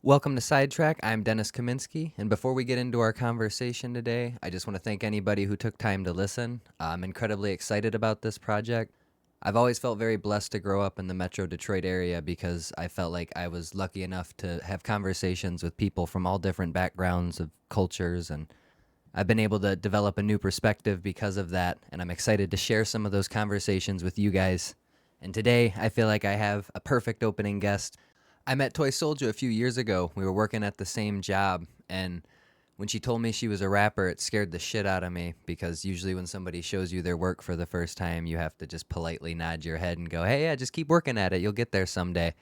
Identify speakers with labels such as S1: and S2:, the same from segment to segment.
S1: Welcome to SideTrak'd. I'm Dennis Kaminsky, and before we get into our conversation today, I just want to thank anybody who took time to listen. I'm incredibly excited about this project. I've always felt very blessed to grow up in the Metro Detroit area because I felt like I was lucky enough to have conversations with people from all different backgrounds of cultures, and I've been able to develop a new perspective because of that, and I'm excited to share some of those conversations with you guys. And today, I feel like I have a perfect opening guest. I met ToySoulja a few years ago. We were working at the same job, and when she told me she was a rapper, it scared the shit out of me because usually when somebody shows you their work for the first time, you have to just politely nod your head and go, hey, yeah, just keep working at it. You'll get there someday.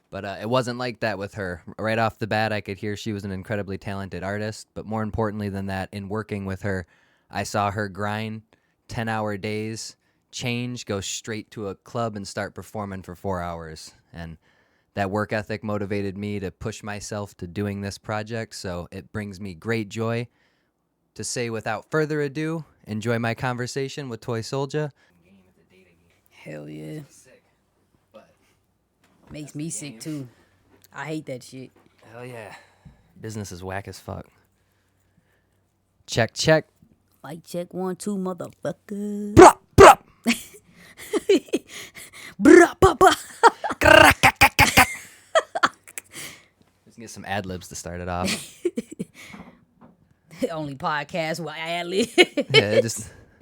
S1: But it wasn't like that with her. Right off the bat, I could hear she was an incredibly talented artist, but more importantly than that, in working with her, I saw her grind 10-hour days, change, go straight to a club and start performing for 4 hours. And that work ethic motivated me to push myself to doing this project, so it brings me great joy to say without further ado, enjoy my conversation with ToySoulja.
S2: Hell yeah. Makes me sick too. I hate that shit.
S1: Hell yeah. Business is whack as fuck. Check, check.
S2: Like check 1, 2, motherfucker.
S1: Bruh, bruh.
S2: Bruh, papa.
S1: Let's get some ad-libs to start it off.
S2: Only podcast where I ad-lib.
S1: Yeah,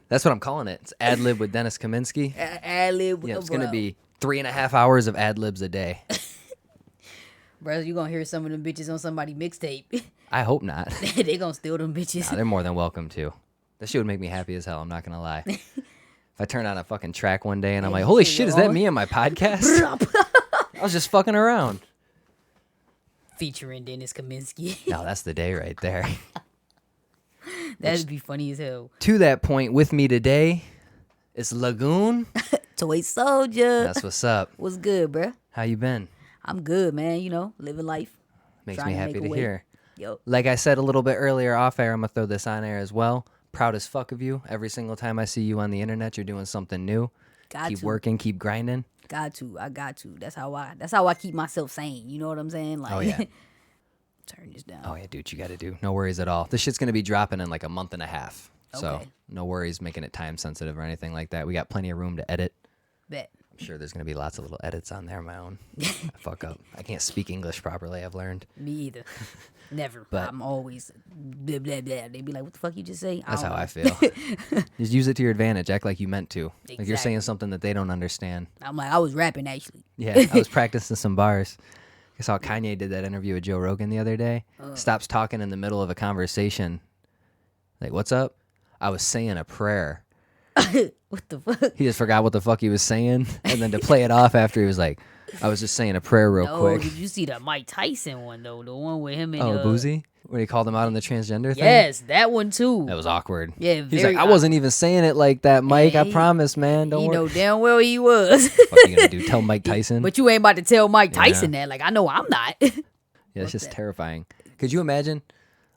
S1: that's what I'm calling it. It's ad-lib with Dennis Kaminsky.
S2: Ad-lib.
S1: Yeah, it's going to be 3.5 hours of ad-libs a day.
S2: Bro, you gonna hear some of them bitches on somebody's mixtape.
S1: I hope not.
S2: They gonna steal them bitches.
S1: Nah, they're more than welcome to. That shit would make me happy as hell, I'm not going to lie. If I turn on a fucking track one day and I'm like, holy shit, is that me on my podcast? I was just fucking around.
S2: Featuring Dennis Kaminsky.
S1: No, that's the day right there.
S2: That'd be funny as hell.
S1: To that point, with me today is Lagoon.
S2: ToySoulja.
S1: That's what's up.
S2: What's good, bruh?
S1: How you been?
S2: I'm good, man. You know, living life.
S1: Makes
S2: Trying
S1: me
S2: to
S1: happy
S2: make a
S1: to
S2: way.
S1: hear.
S2: Yo.
S1: Like I said a little bit earlier off air, I'm going to throw this on air as well. Proud as fuck of you. Every single time I see you on the internet, you're doing something new. Keep working, keep grinding.
S2: Got to. I got to. That's how I keep myself sane. You know what I'm saying? Like,
S1: Oh, yeah.
S2: Turn this down.
S1: Oh, yeah, do what you got to do. No worries at all. This shit's going to be dropping in like a month and a half. So
S2: Okay.
S1: no worries making it time sensitive or anything like that. We got plenty of room to edit.
S2: Bet.
S1: I'm sure there's going to be lots of little edits on there of my own. I fuck up. I can't speak English properly, I've learned.
S2: Me either. Never.
S1: But-
S2: I'm always blah, blah, blah. They be like, what the fuck you just say?
S1: That's
S2: don't
S1: how
S2: know.
S1: I feel. Just use it to your advantage. Act like you meant to. Like you're saying
S2: Exactly.
S1: something that they don't understand.
S2: I'm like, I was rapping actually.
S1: Yeah, I was practicing some bars. I saw Kanye did that interview with Joe Rogan the other day. Stops talking in the middle of a conversation. Like, what's up? I was saying a prayer.
S2: What the fuck?
S1: He just forgot what the fuck he was saying. And then to play it off after, he was like, I was just saying a prayer real
S2: Oh,
S1: quick.
S2: did you see the Mike Tyson one though? The one with him and
S1: Oh, Boozy? When he called him out on the transgender thing?
S2: Yes, that one too.
S1: That was awkward.
S2: Yeah,
S1: He's
S2: very
S1: like, I wasn't even saying it like that, Mike. I
S2: He-
S1: promise, man. Don't
S2: You
S1: worry.
S2: know damn well he was.
S1: What you gonna do? Tell Mike Tyson?
S2: But you ain't about to tell Mike Tyson that. Like, I know I'm not.
S1: Yeah, it's just terrifying. Could you imagine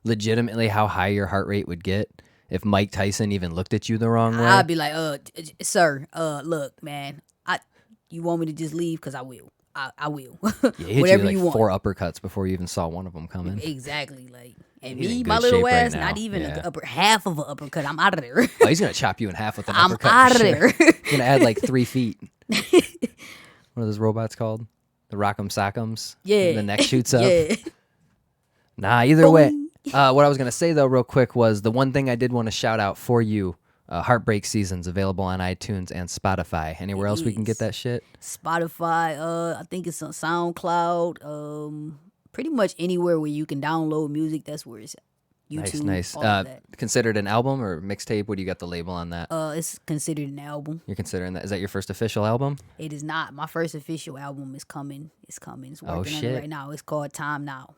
S1: legitimately how high your heart rate would get if Mike Tyson even looked at you the wrong way?
S2: I'd be like, sir, look, man, you want me to just leave? Because I will. I will.
S1: Yeah, he hit
S2: Whatever
S1: you
S2: you
S1: like
S2: want.
S1: 4 uppercuts before you even saw one of them coming.
S2: Exactly. Like, and
S1: He's in
S2: me,
S1: good
S2: my little
S1: shape right
S2: ass,
S1: now.
S2: not even
S1: Yeah.
S2: half of an uppercut. I'm out of there.
S1: Oh, he's gonna chop you in half with an
S2: I'm
S1: uppercut.
S2: out of
S1: for sure.
S2: there.
S1: He's gonna add like 3 feet. What are those robots called? The Rock'em Sock'ems?
S2: Yeah.
S1: The neck shoots up.
S2: Yeah.
S1: Nah, either way. What I was going to say, though, real quick was the one thing I did want to shout out for you. Heartbreak Season's available on iTunes and Spotify. Anywhere else we can get that shit?
S2: Spotify, I think it's on SoundCloud. Pretty much anywhere where you can download music, that's where it's at. YouTube,
S1: Nice.
S2: all of that.
S1: Considered an album or mixtape? What do you got the label on that?
S2: It's considered an album.
S1: You're considering that? Is that your first official album?
S2: It is not. My first official album is coming. It's coming. It's working on
S1: shit.
S2: it right now. It's called Time Now.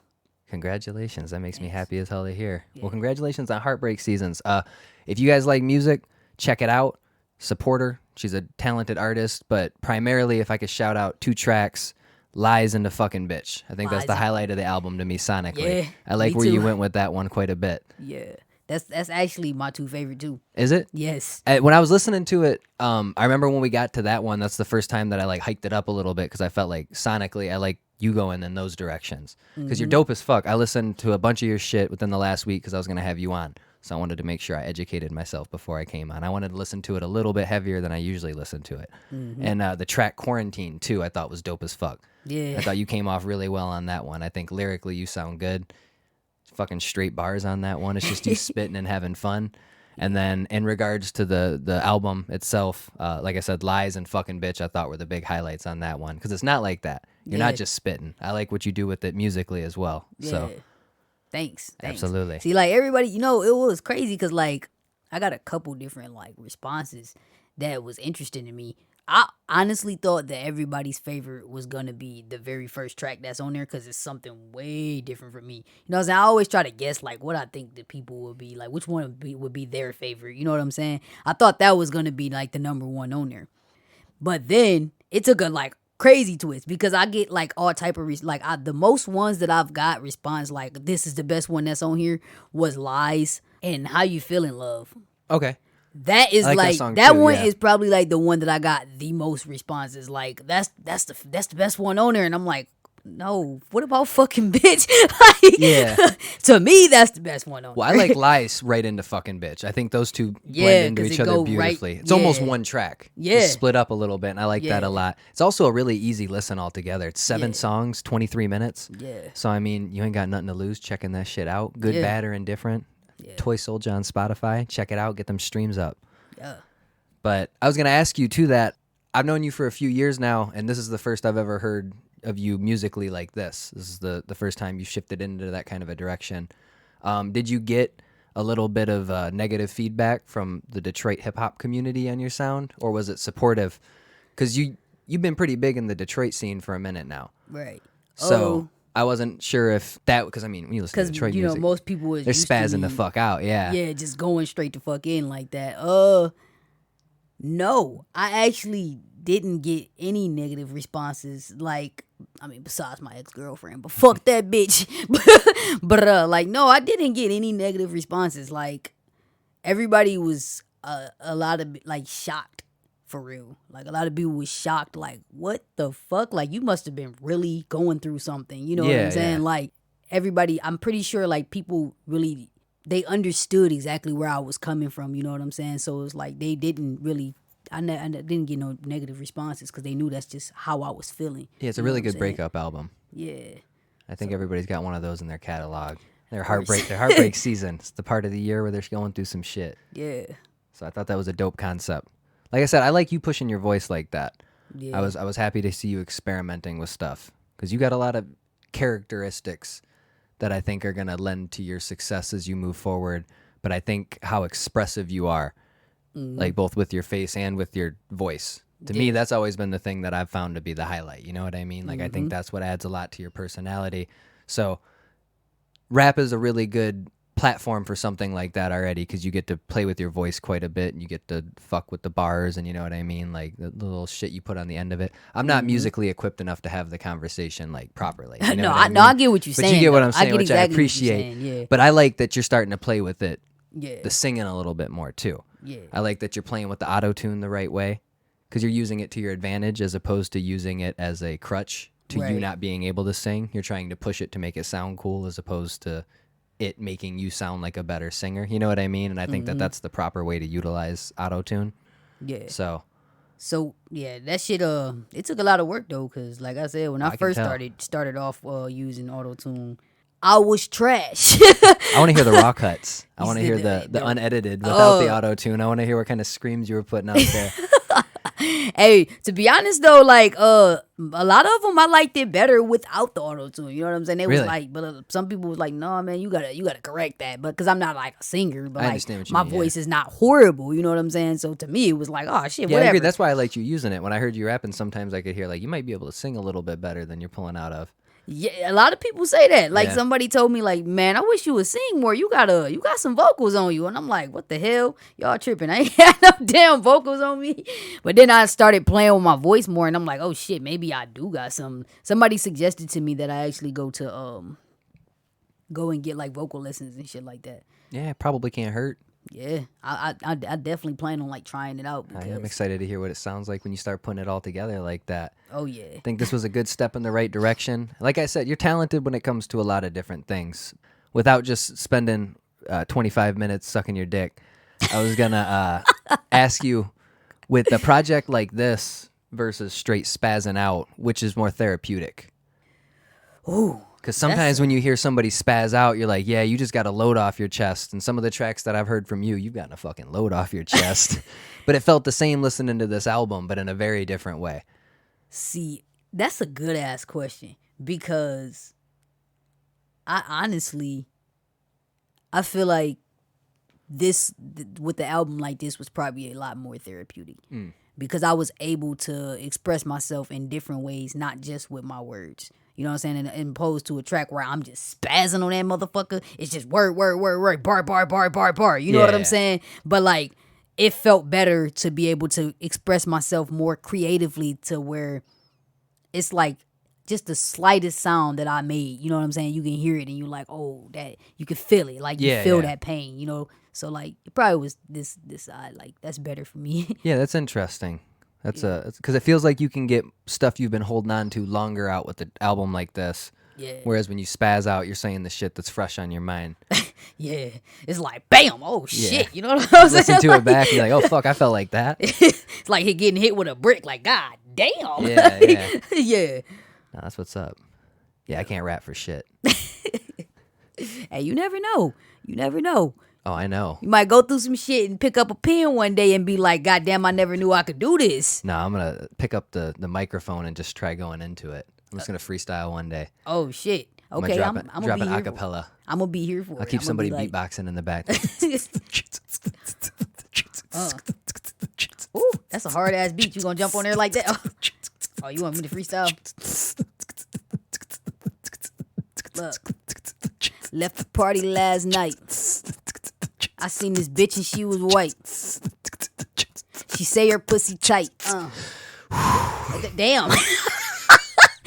S1: Congratulations. That makes me happy as hell to hear. Well, congratulations on Heartbreak Seasons. If you guys like music, check it out. Support her. She's a talented artist, but primarily, if I could shout out 2 tracks, Lies and the Fucking Bitch. I think that's
S2: Lies
S1: the
S2: and-
S1: highlight of the album to me sonically.
S2: Yeah,
S1: I like
S2: me
S1: where you
S2: too.
S1: went with that one quite a bit.
S2: Yeah. That's actually my 2 favorite too.
S1: Is it?
S2: Yes.
S1: When I was listening to it, I remember when we got to that one, that's the first time that I like hiked it up a little bit because I felt like sonically I like you going in those directions. Because you're dope as fuck. I listened to a bunch of your shit within the last week because I was going to have you on. So I wanted to make sure I educated myself before I came on. I wanted to listen to it a little bit heavier than I usually listen to it. And the track Quarantine, too, I thought was dope as fuck.
S2: Yeah.
S1: I thought you came off really well on that one. I think lyrically you sound good. Fucking straight bars on that one. It's just you spitting and having fun. And then in regards to the album itself, like I said, Lies and Fucking Bitch, I thought were the big highlights on that one. Because it's not like that. You're not just spitting. I like what you do with it musically as well.
S2: Yeah.
S1: So
S2: Thanks.
S1: absolutely.
S2: See, like everybody, it was crazy because like I got a couple different like responses that was interesting to me. I honestly thought that everybody's favorite was gonna be the very first track that's on there because it's something way different from me. You know what I'm saying? I always try to guess like what I think the people would be like, which one would be their favorite. You know what I'm saying? I thought that was gonna be like the number one on there, but then it took a like crazy twist because I get like all type of the most ones that I've got response like this is the best one that's on here was Lies and How You Feeling Love.
S1: Okay.
S2: That is like
S1: song
S2: that
S1: too,
S2: one
S1: yeah.
S2: is probably like the one that I got the most responses. Like that's the best one on there, and I'm like, no, what about Fucking Bitch? Like,
S1: Yeah.
S2: to me, that's the best one on
S1: Well,
S2: there.
S1: I like Lies right into Fucking Bitch. I think those two
S2: Yeah,
S1: blend into
S2: 'cause
S1: each
S2: it
S1: other
S2: go
S1: beautifully.
S2: right-
S1: It's almost
S2: yeah.
S1: one track.
S2: Yeah.
S1: It's split up a little bit, and I like that a
S2: Yeah.
S1: lot. It's also a really easy listen altogether. It's 7
S2: Yeah.
S1: songs, 23 minutes.
S2: Yeah.
S1: So, I mean, you ain't got nothing to lose checking that shit out. Good,
S2: Yeah.
S1: bad, or indifferent. ToySoulja on Spotify. Check it out. Get them streams up.
S2: Yeah.
S1: But I was going to ask you, too, that I've known you for a few years now, and this is the first I've ever heard of you musically like this. This is the first time you shifted into that kind of a direction. Did you get a little bit of negative feedback from the Detroit hip-hop community on your sound, or was it supportive? Because you've been pretty big in the Detroit scene for a minute now.
S2: Right.
S1: So I wasn't sure if that, because, I mean, when you listen to
S2: Because
S1: Detroit
S2: you know
S1: music,
S2: most people was
S1: they're
S2: used to
S1: spazzing the
S2: me-
S1: fuck out, yeah.
S2: Yeah, just going straight to fuck in like that. No, I actually didn't get any negative responses. Like, I mean, besides my ex-girlfriend, but fuck that bitch. but like, no, I didn't get any negative responses. Like, everybody was a lot of like shocked for real. Like, a lot of people was shocked. Like, what the fuck? Like, you must have been really going through something. You know what
S1: Yeah,
S2: I'm saying?
S1: yeah.
S2: Like, everybody, I'm pretty sure like people really. They understood exactly where I was coming from, you know what I'm saying? So it's like they didn't really, I didn't get no negative responses because they knew that's just how I was feeling.
S1: Yeah, it's a
S2: You know
S1: really
S2: what I'm
S1: good
S2: saying?
S1: breakup album.
S2: Yeah.
S1: I think everybody's got one of those in their catalog. Their heartbreak season. It's the part of the year where they're going through some shit.
S2: Yeah.
S1: So I thought that was a dope concept. Like I said, I like you pushing your voice like that.
S2: Yeah.
S1: I was happy to see you experimenting with stuff because you got a lot of characteristics that I think are going to lend to your success as you move forward. But I think how expressive you are, like both with your face and with your voice. To me, that's always been the thing that I've found to be the highlight. You know what I mean? Like, I think that's what adds a lot to your personality. So rap is a really good platform for something like that already because you get to play with your voice quite a bit and you get to fuck with the bars and you know what I mean? Like the little shit you put on the end of it. I'm not musically equipped enough to have the conversation like properly. You know
S2: No,
S1: what I
S2: no, I
S1: mean?
S2: get what you're
S1: But
S2: saying.
S1: you get what
S2: though.
S1: I'm saying,
S2: I get
S1: which
S2: exactly
S1: I
S2: what you're
S1: appreciate.
S2: saying, yeah.
S1: But I like that you're starting to play with it,
S2: Yeah.
S1: the singing a little bit more too.
S2: Yeah.
S1: I like that you're playing with the auto tune the right way because you're using it to your advantage as opposed to using it as a crutch to you
S2: Right.
S1: not being able to sing. You're trying to push it to make it sound cool as opposed to it making you sound like a better singer. You know what I mean? And I think that that's the proper way to utilize auto tune.
S2: Yeah.
S1: So
S2: So yeah, that shit. It took a lot of work though, cause like I said, when I
S1: can
S2: first
S1: tell.
S2: started off using auto tune, I was trash.
S1: I want to hear the raw cuts. I
S2: You
S1: want to
S2: said
S1: hear
S2: the-
S1: the unedited without the
S2: Oh.
S1: auto tune. I want to hear what kind of screams you were putting out there.
S2: Hey, to be honest though, like a lot of them I liked it better without the auto tune. You know what I'm saying? They
S1: Really?
S2: was like, but some people was like, no man, you gotta correct that. But because I'm not like a singer, but
S1: I
S2: like
S1: understand what you
S2: my
S1: mean, yeah.
S2: voice is not horrible. You know what I'm saying? So to me, it was like, oh shit,
S1: Yeah, I
S2: whatever.
S1: agree. That's why I liked you using it. When I heard you rapping, sometimes I could hear like you might be able to sing a little bit better than you're pulling out of.
S2: Yeah, a lot of people say that. Like
S1: Yeah.
S2: somebody told me, like, man, I wish you would sing more. You got some vocals on you, and I'm like, what the hell, y'all tripping? I ain't had no damn vocals on me. But then I started playing with my voice more, and I'm like, oh shit, maybe I do got some. Somebody suggested to me that I actually go and get like vocal lessons and shit like that.
S1: Yeah, it probably can't hurt.
S2: Yeah, I definitely plan on like trying it out
S1: I am
S2: because
S1: excited to hear what it sounds like when you start putting it all together like that.
S2: oh yeah,
S1: I think this was a good step in the right direction. Like I said, you're talented when it comes to a lot of different things. Without just spending 25 minutes sucking your dick, I was gonna ask you, with a project like this versus straight spazzing out, which is more therapeutic?
S2: ooh,
S1: Because
S2: that's
S1: sometimes when you hear somebody spaz out, you're like, yeah, you just got to load off your chest. And some of the tracks that I've heard from you, you've gotten a fucking load off your chest. But it felt the same listening to this album, but in a very different way.
S2: see, that's a good ass question because I honestly I feel like with the album like this was probably a lot more therapeutic because I was able to express myself in different ways, not just with my words. You know what I'm saying? And opposed to a track where I'm just spazzing on that motherfucker. It's just word, word, word, word, bar, bar, bar, bar, bar. You know what I'm
S1: Yeah.
S2: saying? But like, it felt better to be able to express myself more creatively to where it's like just the slightest sound that I made. You know what I'm saying? You can hear it and you're like, oh, that you can feel it. Like you
S1: Yeah,
S2: feel
S1: yeah.
S2: that pain. You know? So like, it probably was this side. Like that's better for me.
S1: Yeah, that's interesting. That's because it feels like you can get stuff you've been holding on to longer out with an album like this.
S2: Yeah.
S1: Whereas when you spaz out, you're saying the shit that's fresh on your mind.
S2: Yeah. It's like, bam, oh
S1: Yeah.
S2: shit. You know what I'm saying?
S1: Listen to it back, you're like, oh fuck, I felt like that.
S2: It's like he getting hit with a brick. Like, God damn.
S1: Yeah, yeah.
S2: Yeah.
S1: No, that's what's up. Yeah, I can't rap for shit.
S2: Hey, you never know. You never know.
S1: Oh, I know.
S2: You might go through some shit and pick up a pen one day and be like, God damn, I never knew I could do this.
S1: No, I'm gonna pick up the microphone and just try going into it. I'm just gonna freestyle one day.
S2: Oh shit.
S1: I'm
S2: Okay,
S1: gonna
S2: I'm
S1: drop
S2: gonna
S1: an
S2: be here.
S1: acapella.
S2: I'm gonna be here for it.
S1: I'll keep
S2: I'ma
S1: somebody
S2: be like,
S1: beatboxing in the back.
S2: ooh, that's a hard ass beat. You gonna jump on there like that? Oh, you want me to freestyle? Look, left the party last night. I seen this bitch and she was white. She say her pussy tight. Damn.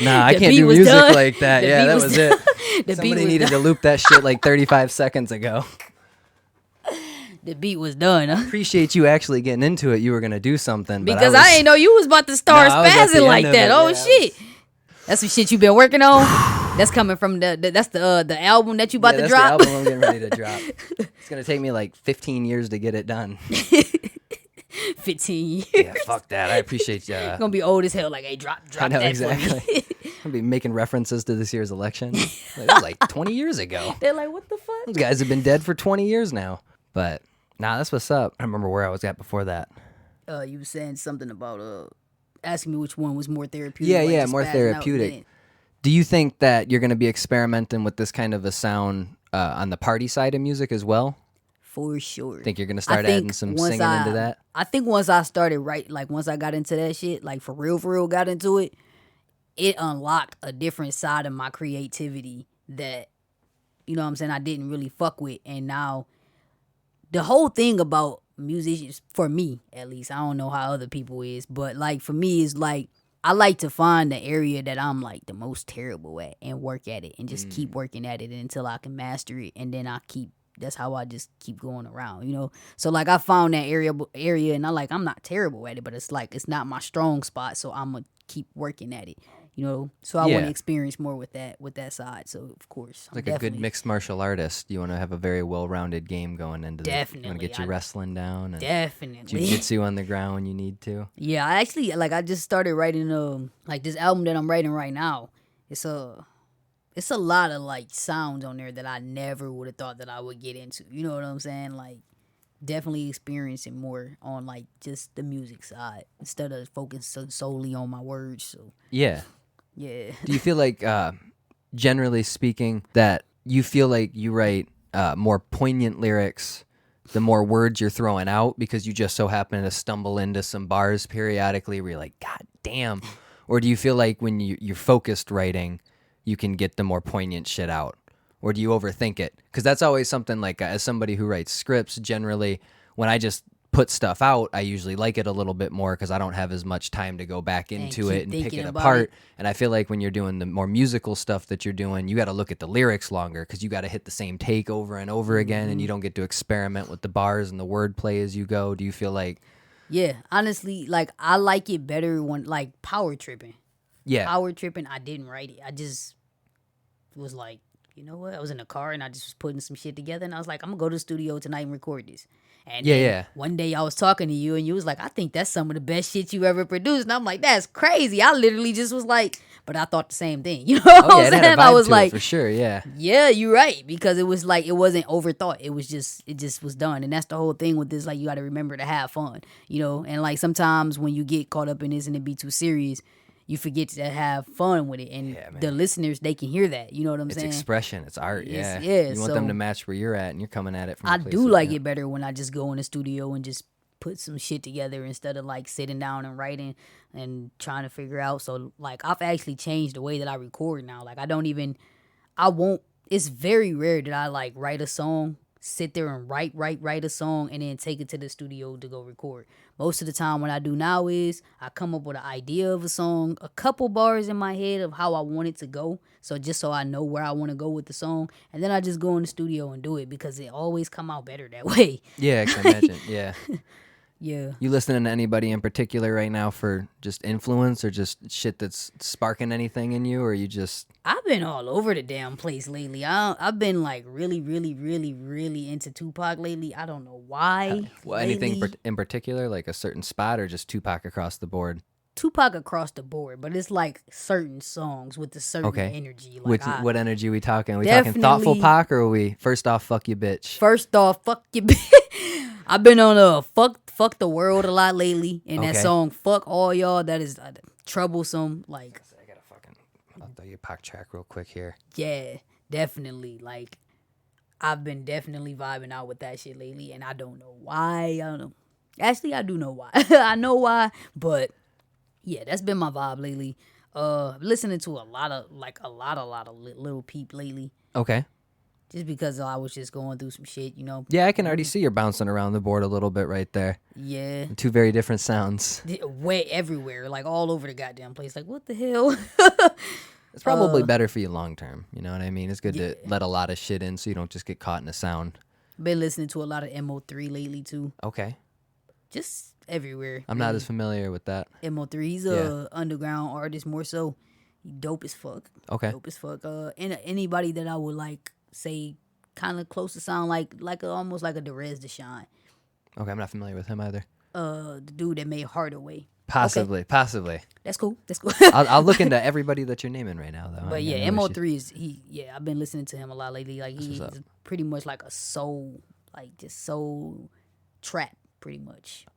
S1: Nah, I
S2: The
S1: can't
S2: beat
S1: do
S2: was
S1: music
S2: done.
S1: like that.
S2: The
S1: Yeah,
S2: beat
S1: that
S2: was
S1: was
S2: done.
S1: it.
S2: The beat
S1: Somebody
S2: was
S1: needed
S2: done.
S1: to loop that shit like 35 seconds ago.
S2: The beat was done. Huh?
S1: Appreciate you actually getting into it. You were gonna do something, but
S2: Because I ain't know you was about to start
S1: No, I was at the
S2: spazzing
S1: end
S2: like
S1: of
S2: that.
S1: it,
S2: Oh
S1: yeah, I
S2: shit. That's some shit you been working on. That's coming from that's the album that you about to
S1: that's
S2: drop.
S1: the album I'm getting ready to drop. It's gonna take me like 15 years to get it done.
S2: 15 years.
S1: Yeah, fuck that. I appreciate you.
S2: Gonna be old as hell. Like, hey, drop
S1: I know
S2: that for
S1: exactly.
S2: me.
S1: I'll be making references to this year's election. Like, that was like 20 years ago.
S2: They're like, what the fuck?
S1: Those guys have been dead for 20 years now. But nah, that's what's up. I remember where I was at before that.
S2: You were saying something about asking me which one was more therapeutic.
S1: Yeah,
S2: like
S1: yeah,
S2: just
S1: more
S2: spazzing out
S1: therapeutic.
S2: then.
S1: Do you think that you're going to be experimenting with this kind of a sound on the party side of music as well?
S2: For sure.
S1: Think you're going to
S2: I
S1: start
S2: think
S1: adding some
S2: once
S1: singing into that?
S2: I think once I started once I got into that shit, like for real got into it, it unlocked a different side of my creativity that, you know what I'm saying, I didn't really fuck with. And now the whole thing about musicians, for me at least, I don't know how other people is, but like for me is like, I like to find the area that I'm like the most terrible at and work at it and just keep working at it until I can master it. And then that's how I just keep going around, you know? So like I found that area and I'm not terrible at it, but it's like, it's not my strong spot. So I'm going to keep working at it, you know? So I want
S1: Yeah.
S2: to experience more with that side. So of course, I'm
S1: Like a good
S2: definitely-
S1: mixed martial artist, you want to have a very well-rounded game going into this. You want
S2: Definitely.
S1: to get your wrestling down and
S2: Definitely.
S1: jiu-jitsu on the ground when you need to.
S2: Yeah, I actually I just started writing like this album that I'm writing right now. It's a lot of like sounds on there that I never would have thought that I would get into. You know what I'm saying? Like definitely experiencing more on like just the music side instead of focusing solely on my words. So
S1: Yeah.
S2: yeah.
S1: Do you feel like, generally speaking, that you feel like you write more poignant lyrics the more words you're throwing out because you just so happen to stumble into some bars periodically where you're like, God damn? Or do you feel like when you're focused writing, you can get the more poignant shit out? Or do you overthink it? Because that's always something like, as somebody who writes scripts, generally, when I just put stuff out, I usually like it a little bit more because I don't have as much time to go back into
S2: keep
S1: it and pick
S2: thinking
S1: it
S2: about
S1: apart.
S2: it.
S1: And I feel like when you're doing the more musical stuff that you're doing, you got to look at the lyrics longer because you got to hit the same take over and over again, and you don't get to experiment with the bars and the wordplay as you go. Do you feel like,
S2: Yeah, honestly, like I like it better when like power tripping.
S1: yeah,
S2: Power tripping, I didn't write it. I just was like, you know what? I was in the car and I just was putting some shit together, and I was like, I'm gonna go to the studio tonight and record this. And
S1: yeah,
S2: then
S1: yeah,
S2: one day I was talking to you and you was like, I think that's some of the best shit you ever produced. And I'm like, that's crazy. I literally just was like, but I thought the same thing. You know what
S1: oh yeah,
S2: I'm
S1: it had a
S2: saying? I
S1: vibe
S2: was
S1: to it
S2: like,
S1: for sure, yeah,
S2: yeah, you're right. Because it was like, it wasn't overthought. It just was done. And that's the whole thing with this. Like, you got to remember to have fun, you know? And like sometimes when you get caught up in this and it be too serious, you forget to have fun with it. And
S1: yeah,
S2: the
S1: man.
S2: listeners, they can hear that. You know what I'm
S1: It's
S2: saying?
S1: expression, it's art,
S2: Yes,
S1: yeah.
S2: yeah.
S1: You want them to
S2: So
S1: match where you're at, and you're coming at it from
S2: I
S1: a place
S2: do
S1: of,
S2: like
S1: yeah.
S2: it better when I just go in the studio and just put some shit together instead of like sitting down and writing and trying to figure out. So like I've actually changed the way that I record now. Like I won't, it's very rare that I like write a song, sit there and write a song and then take it to the studio to go record. Most of the time what I do now is I come up with an idea of a song, a couple bars in my head of how I want it to go. So just so I know where I want to go with the song. And then I just go in the studio and do it because it always come out better that way.
S1: Yeah, I can imagine, yeah.
S2: Yeah.
S1: You listening to anybody in particular right now for just influence or just shit that's sparking anything in you, or you just
S2: I've been all over the damn place lately. I've been like really into Tupac lately. I don't know why.
S1: well, anything
S2: Lately,
S1: in particular, like a certain spot, or just Tupac across the board?
S2: Tupac across the board, but it's like certain songs with a certain
S1: Okay.
S2: energy.
S1: Which
S2: Like
S1: what energy we talking? Are we talking thoughtful
S2: definitely,
S1: Pac, or are we first off fuck you bitch?
S2: first off, fuck you. I've been on a fuck the world a lot lately, and that
S1: Okay.
S2: song "Fuck All Y'all" that is troublesome. Like,
S1: I gotta fucking I'll throw you a Pac track real quick here.
S2: yeah, definitely. Like, I've been definitely vibing out with that shit lately, and I don't know why. I don't know. Actually, I do know why. I know why, but yeah, that's been my vibe lately. Listening to a lot of Little Peep lately,
S1: Okay.
S2: just because I was just going through some shit, you know.
S1: Yeah, I can already see you're bouncing around the board a little bit right there.
S2: Yeah,
S1: Two very different sounds.
S2: way everywhere, like all over the goddamn place. Like, what the hell?
S1: It's probably better for you long term. You know what I mean? It's good to
S2: Yeah.
S1: let a lot of shit in so you don't just get caught in a sound.
S2: Been listening to a lot of Mo3 lately too.
S1: Okay.
S2: Just everywhere.
S1: I'm not as familiar with that.
S2: Mo3. He's
S1: Yeah.
S2: a underground artist more so. He dope as fuck.
S1: Okay.
S2: Dope as fuck. And anybody that I would like say kind of close to sound like almost like a Derez Deshawn.
S1: Okay, I'm not familiar with him either.
S2: The dude that made Hardaway.
S1: Possibly.
S2: That's cool. That's cool.
S1: I'll look into everybody that you're naming right now, though. I
S2: But
S1: ain't
S2: yeah,
S1: got no issues.
S2: Mo3 is yeah, I've been listening to him a lot lately. Like he's
S1: what's up.
S2: pretty much like a soul, like just soul trap, pretty much.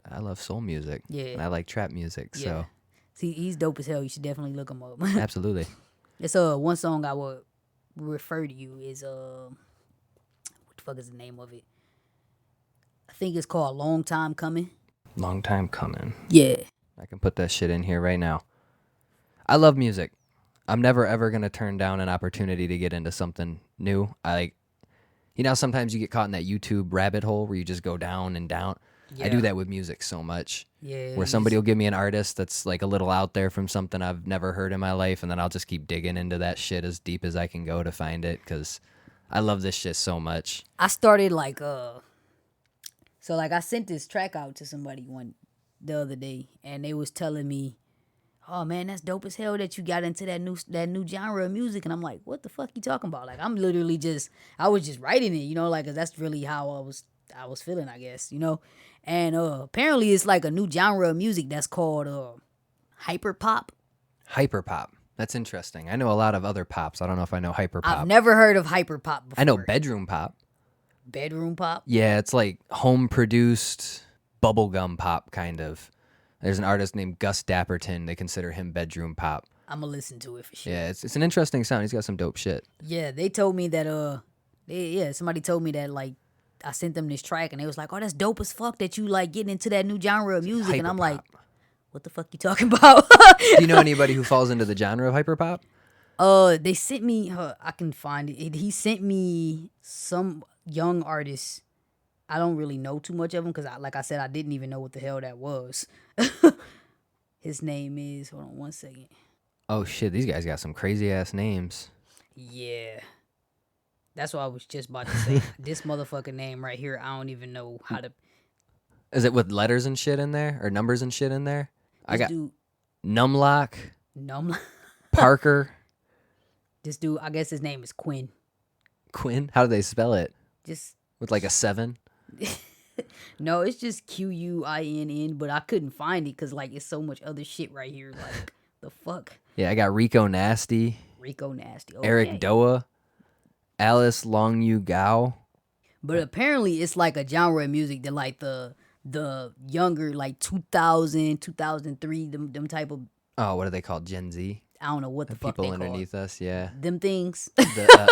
S1: I love soul music.
S2: Yeah.
S1: And I like trap music,
S2: Yeah.
S1: so
S2: See, he's dope as hell. You should definitely look him up.
S1: absolutely.
S2: It's one song I would refer to you is what the fuck is the name of it? I think it's called Long Time Coming.
S1: Long time coming.
S2: Yeah.
S1: I can put that shit in here right now. I love music. I'm never ever gonna turn down an opportunity to get into something new. Sometimes you get caught in that YouTube rabbit hole where you just go down and down. I do
S2: Yeah.
S1: that with music so much.
S2: Yeah.
S1: Where somebody will give me an artist that's like a little out there from something I've never heard in my life, and then I'll just keep digging into that shit as deep as I can go to find it, because I love this shit so much.
S2: I started like so like I sent this track out to somebody the other day, and they was telling me, "Oh man, that's dope as hell that you got into that new genre of music." And I'm like, "What the fuck you talking about?" Like I'm literally I was just writing it, you know, like 'cause that's really how I was feeling, I guess, you know. And apparently it's like a new genre of music that's called hyper pop.
S1: Hyper pop. That's interesting. I know a lot of other pops. I don't know if I know hyper pop.
S2: I've never heard of hyper pop before.
S1: I know bedroom pop.
S2: Bedroom pop.
S1: Yeah, it's like home produced bubblegum pop kind of. There's an artist named Gus Dapperton. They consider him bedroom pop.
S2: I'm gonna listen to it for sure.
S1: Yeah, it's an interesting sound. He's got some dope shit.
S2: Yeah, they told me that somebody told me that like I sent them this track and they was like, "Oh, that's dope as fuck that you like getting into that new genre of music." And I'm like,
S1: Hyperpop.
S2: "What the fuck you talking about?"
S1: Do you know anybody who falls into the genre of hyperpop?
S2: They sent me I can find it. He sent me some young artist I don't really know too much of him because, like I said, I didn't even know what the hell that was. His name is, hold on one second.
S1: Oh shit, these guys got some crazy ass names.
S2: Yeah. That's what I was just about to say. This motherfucking name right here, I don't even know how to.
S1: Is it with letters and shit in there or numbers and shit in there? I
S2: This
S1: got
S2: dude,
S1: Numlock,
S2: Num.
S1: Parker,
S2: This dude, I guess his name is Quinn.
S1: Quinn. How do they spell it?
S2: Just
S1: With like a 7?
S2: no, it's just Quinn, but I couldn't find it because like it's so much other shit right here. Like the fuck,
S1: Yeah, I got Rico Nasty,
S2: Rico Nasty, okay.
S1: Eric Doa, Alice Long Yu Gao.
S2: But apparently it's like a genre of music that like the younger like 2000, 2003, them type of,
S1: Oh, what are they called? Gen Z?
S2: I don't know what the fuck
S1: People
S2: they
S1: underneath
S2: call
S1: us, yeah.
S2: them things.
S1: The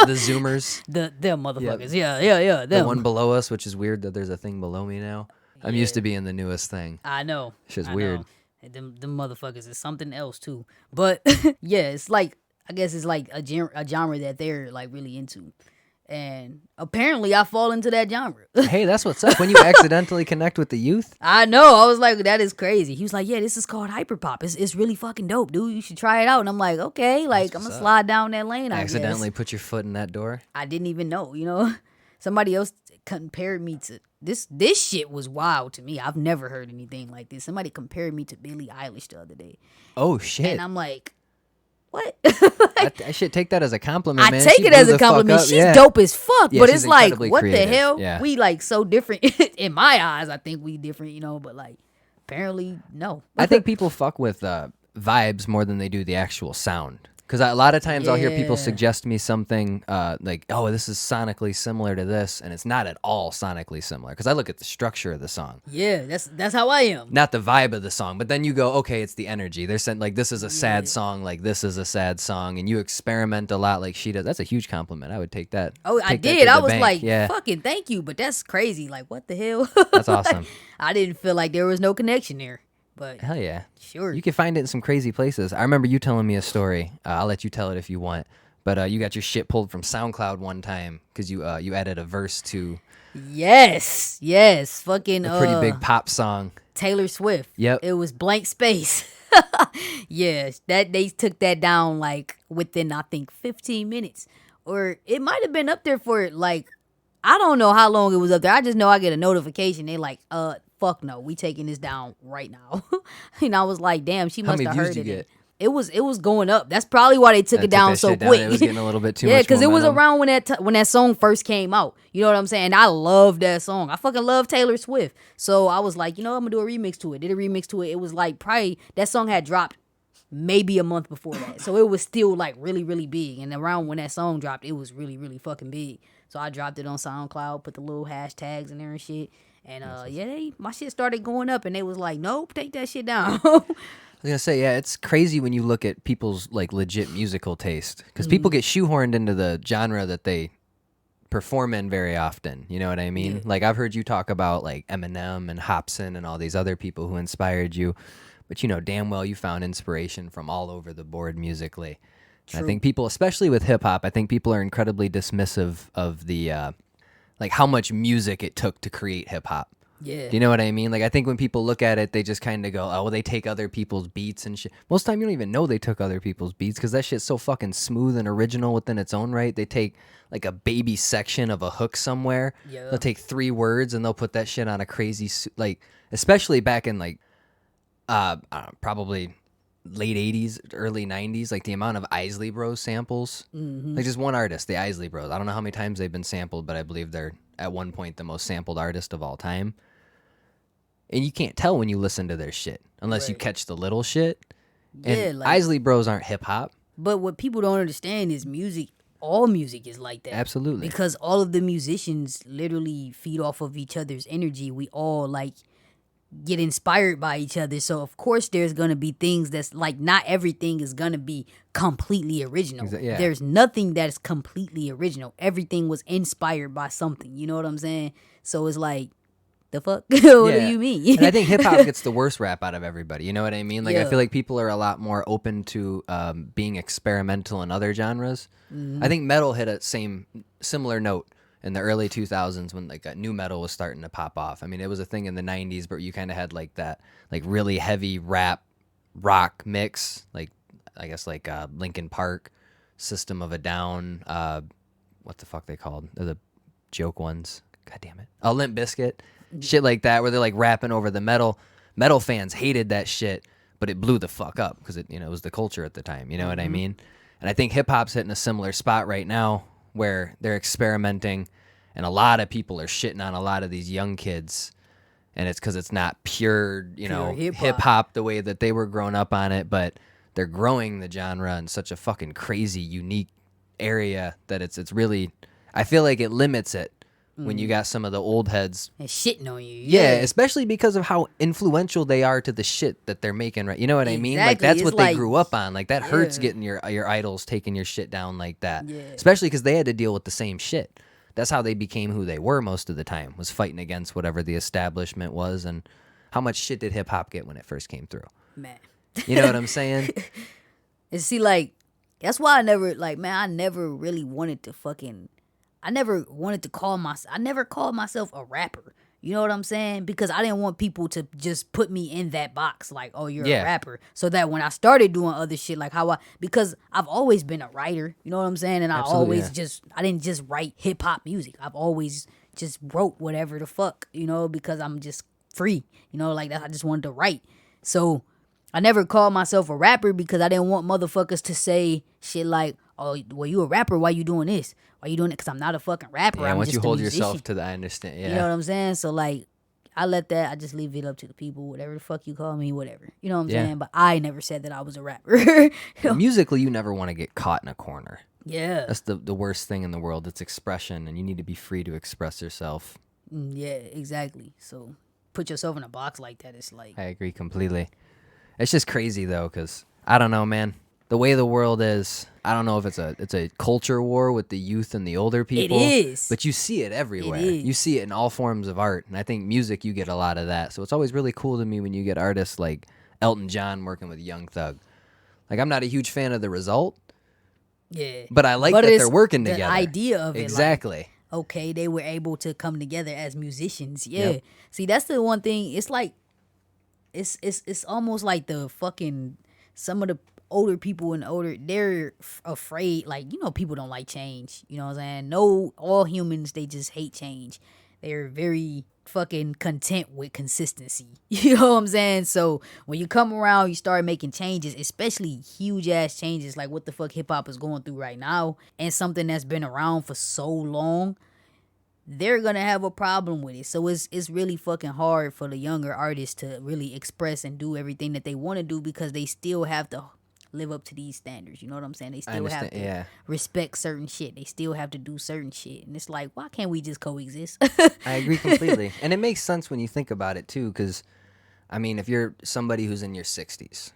S1: Zoomers.
S2: Them motherfuckers. Yeah.
S1: The
S2: Them.
S1: one below us, which is weird that there's a thing below me now. I'm used to being the newest thing.
S2: I know.
S1: Shit's
S2: I
S1: weird.
S2: know. And them motherfuckers is something else too. But yeah, it's like, I guess it's like a genre that they're like really into. And apparently I fall into that genre.
S1: Hey, that's what's up. When you accidentally connect with the youth.
S2: I know. I was like, that is crazy. He was like, yeah, this is called hyperpop. It's really fucking dope, dude. You should try it out. And I'm like, okay, like I'm gonna slide down that lane. I
S1: Accidentally
S2: guess.
S1: put your foot in that door.
S2: I didn't even know. Somebody else compared me to this. This shit was wild to me. I've never heard anything like this. Somebody compared me to Billie Eilish the other day,
S1: Oh shit.
S2: and I'm like, what?
S1: I should take that as a compliment,
S2: I
S1: man.
S2: take
S1: She
S2: it
S1: blew
S2: as a
S1: the fuck
S2: compliment.
S1: up,
S2: She's
S1: yeah.
S2: dope as fuck,
S1: Yeah,
S2: but
S1: she's
S2: it's like,
S1: incredibly
S2: what
S1: creative,
S2: the hell?
S1: yeah.
S2: We like so different in my eyes. I think we different, but like apparently no.
S1: I think people fuck with vibes more than they do the actual sound. Because a lot of times I'll hear people
S2: Yeah.
S1: suggest me something like, oh, this is sonically similar to this, and it's not at all sonically similar. Because I look at the structure of the song,
S2: Yeah, that's how I am.
S1: not the vibe of the song. But then you go, okay, it's the energy. They're saying like this is a sad song, like this is a sad song, and you experiment a lot like she does. That's a huge compliment. I would take that.
S2: Oh, I
S1: Take that
S2: did.
S1: to
S2: I
S1: the
S2: was
S1: bank.
S2: like,
S1: yeah,
S2: fucking thank you, but that's crazy. Like, what the hell?
S1: that's awesome.
S2: I didn't feel like there was no connection there, but
S1: Hell yeah.
S2: sure.
S1: You can find it in some crazy places. I remember you telling me a story. I'll let you tell it if you want. But you got your shit pulled from SoundCloud one time because you added a verse to
S2: Yes, fucking
S1: a pretty big pop song.
S2: Taylor Swift.
S1: Yep.
S2: It was Blank Space. Yes, that they took that down like within I think 15 minutes, or it might have been up there for like I don't know how long it was up there. I just know I get a notification. They like, fuck no, we taking this down right now. And I was like, damn, she
S1: How
S2: must
S1: many
S2: have
S1: views
S2: heard
S1: did you
S2: it.
S1: get?
S2: It was going up. That's probably why they took it down
S1: that
S2: so
S1: shit down.
S2: quick.
S1: It was getting a little bit too
S2: Yeah,
S1: much
S2: because it was
S1: momentum.
S2: around when that song first came out. You know what I'm saying? I love that song. I fucking love Taylor Swift. So I was like, I'm gonna do a remix to it. Did a remix to it. It was like probably that song had dropped maybe a month before that. So it was still like really, really big. And around when that song dropped, it was really, really fucking big. So I dropped it on SoundCloud, put the little hashtags in there and shit. And my shit started going up and they was like, nope, take that shit down.
S1: I was gonna say, yeah, it's crazy when you look at people's like legit musical taste because people get shoehorned into the genre that they perform in very often. You know what I mean?
S2: Yeah.
S1: Like I've heard you talk about like Eminem and Hobson and all these other people who inspired you, but you know damn well you found inspiration from all over the board musically. And I think people, especially with hip hop, I think people are incredibly dismissive of the like how much music it took to create hip hop.
S2: Yeah.
S1: Do you know what I mean? Like, I think when people look at it, they just kind of go, oh, well, they take other people's beats and shit. Most of the time, you don't even know they took other people's beats because that shit's so fucking smooth and original within its own right. They take, like, a baby section of a hook somewhere.
S2: Yeah.
S1: They'll take 3 words and they'll put that shit on a crazy, like, especially back in, like, probably late 80s, early 90s, like, the amount of Isley Bros samples.
S2: Mm-hmm.
S1: Like, just one artist, the Isley Bros. I don't know how many times they've been sampled, but I believe they're, at one point, the most sampled artist of all time. And you can't tell when you listen to their shit unless you
S2: Right.
S1: catch the little shit. And
S2: Yeah, like-
S1: Isley Bros aren't hip hop.
S2: But what people don't understand is music. All music is like that.
S1: Absolutely.
S2: Because all of the musicians literally feed off of each other's energy. We all like get inspired by each other. So of course there's gonna be things that's like not everything is gonna be completely original.
S1: Yeah.
S2: There's nothing that's completely original. Everything was inspired by something. You know what I'm saying? So it's like the fuck? What
S1: Yeah.
S2: do you mean?
S1: And I think hip hop gets the worst rap out of everybody. You know what I mean? Like, I
S2: Yeah.
S1: feel like people are a lot more open to being experimental in other genres.
S2: Mm-hmm.
S1: I think metal hit a similar note in the early 2000s when like new metal was starting to pop off. I mean, it was a thing in the 90s, but you kind of had like that like really heavy rap rock mix, like I guess like Linkin Park, System of a Down, what the fuck they called? They're the joke ones. God damn it. Limp Bizkit, shit like that, where they're like rapping over the metal. Metal fans hated that shit, but it blew the fuck up because it, it was the culture at the time. You know what I mean? And I think hip hop's hitting a similar spot right now where they're experimenting, and a lot of people are shitting on a lot of these young kids, and it's because it's not pure, hip hop the way that they were growing up on it, but they're growing the genre in such a fucking crazy, unique area that it's really, I feel like it limits it when you got some of the old heads
S2: and shitting on you.
S1: Yeah, especially because of how influential they are to the shit that they're making, right? You know what I mean? Like that's
S2: It's
S1: what
S2: like,
S1: they grew up on. Like that hurts getting your idols taking your shit down like that.
S2: Yeah.
S1: Especially because they had to deal with the same shit. That's how they became who they were most of the time, was fighting against whatever the establishment was. And how much shit did hip hop get when it first came through?
S2: Man.
S1: You know what I'm saying?
S2: And see, like, that's why I never, like, man, I never really wanted to fucking, I never wanted to call myself, I never called myself a rapper. You know what I'm saying? Because I didn't want people to just put me in that box, like, oh, you're a rapper. So that when I started doing other shit, like because I've always been a writer, you know what I'm saying? And I didn't just write hip hop music. I've always just wrote whatever the fuck, because I'm just free, like that. I just wanted to write. So I never called myself a rapper because I didn't want motherfuckers to say shit like, oh, well, you a rapper, why you doing this? Why you doing it? Because I'm not a fucking rapper.
S1: Yeah,
S2: I'm
S1: once
S2: just
S1: you
S2: a
S1: hold
S2: musician.
S1: yourself to that, I understand. Yeah.
S2: You know what I'm saying? So, like, I just leave it up to the people, whatever the fuck you call me, whatever. You know what I'm saying? But I never said that I was a rapper.
S1: Musically, you never want to get caught in a corner.
S2: Yeah.
S1: That's the worst thing in the world. It's expression, and you need to be free to express yourself.
S2: Yeah, exactly. So, put yourself in a box like that, it's like...
S1: I agree completely. It's just crazy, though, because, I don't know, man. The way the world is, I don't know if it's a culture war with the youth and the older people.
S2: It is.
S1: But you see it everywhere.
S2: It is.
S1: You see it in all forms of art. And I think music, you get a lot of that. So it's always really cool to me when you get artists like Elton John working with Young Thug. Like, I'm not a huge fan of the result.
S2: Yeah.
S1: But I like that they're working together.
S2: The idea of it.
S1: Exactly.
S2: Like, okay, they were able to come together as musicians. Yeah. Yep. See, that's the one thing. It's like, it's almost like the fucking, some of the older people they're afraid, like, people don't like change, you know what I'm saying? No, all humans, they just hate change. They're very fucking content with consistency, you know what I'm saying? So when you come around, you start making changes, especially huge ass changes like what the fuck hip hop is going through right now, and something that's been around for so long, they're gonna have a problem with it. So it's really fucking hard for the younger artists to really express and do everything that they want to do, because they still have to live up to these standards. You know what I'm saying? They still have to respect certain shit. They still have to do certain shit. And it's like, why can't we just coexist?
S1: I agree completely. And it makes sense when you think about it, too, because, I mean, if you're somebody who's in your 60s,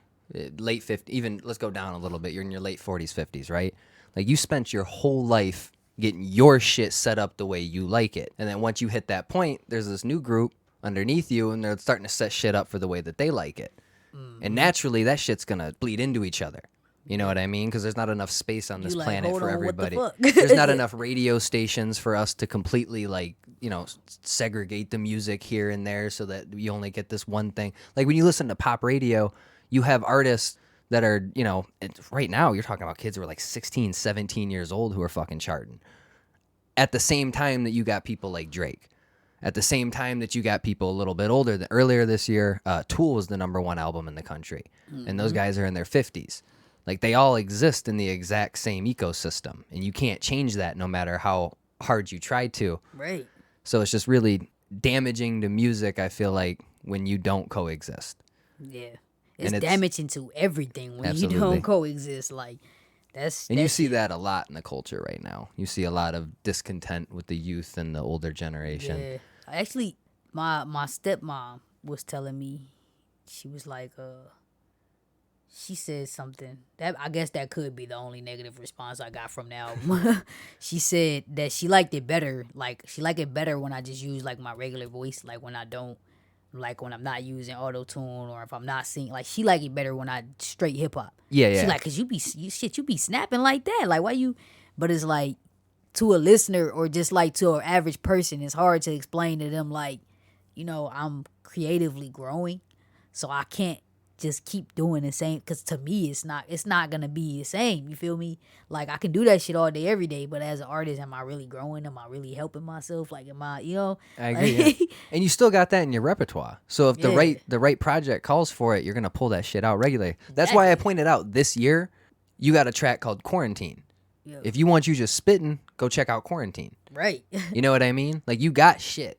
S1: late 50s, even, let's go down a little bit, you're in your late 40s, 50s, right? Like, you spent your whole life getting your shit set up the way you like it. And then once you hit that point, there's this new group underneath you, and they're starting to set shit up for the way that they like it. And naturally, that shit's going to bleed into each other. You know what I mean? Because there's not enough space on this planet for everybody. There's not enough radio stations for us to completely, like, segregate the music here and there so that you only get this one thing. Like, when you listen to pop radio, you have artists that are, right now, you're talking about kids who are like 16, 17 years old who are fucking charting. At the same time that you got people like Drake. At the same time that you got people a little bit older. Earlier this year, Tool was the #1 album in the country. Mm-hmm. And those guys are in their 50s. Like, they all exist in the exact same ecosystem. And you can't change that no matter how hard you try to.
S2: Right.
S1: So it's just really damaging to music, I feel like, when you don't coexist.
S2: Yeah. It's damaging to everything when you don't coexist. Like,
S1: you see that a lot in the culture right now. You see a lot of discontent with the youth and the older generation.
S2: Yeah. Actually, my stepmom was telling me, she was like, she said something that I guess that could be the only negative response I got from the album. She said that she liked it better. Like, she liked it better when I just use like my regular voice, like when I don't, like when I'm not using auto-tune, or if I'm not singing. Like, she like it better when I straight hip hop.
S1: Yeah.
S2: She like, cause you be snapping like that. Like, why you? But it's like, to a listener or just like to an average person, it's hard to explain to them like, I'm creatively growing, so I can't just keep doing the same, because to me it's not gonna be the same. You feel me? Like, I can do that shit all day every day, but as an artist, am I really growing? Am I really helping myself? Like, am I,
S1: I agree. Yeah. And you still got that in your repertoire. So if
S2: Yeah.
S1: the right project calls for it, you're gonna pull that shit out regularly. That's why I pointed out this year you got a track called Quarantine.
S2: Yeah.
S1: If you want you just spitting, go check out Quarantine.
S2: Right.
S1: You know what I mean? Like, you got shit.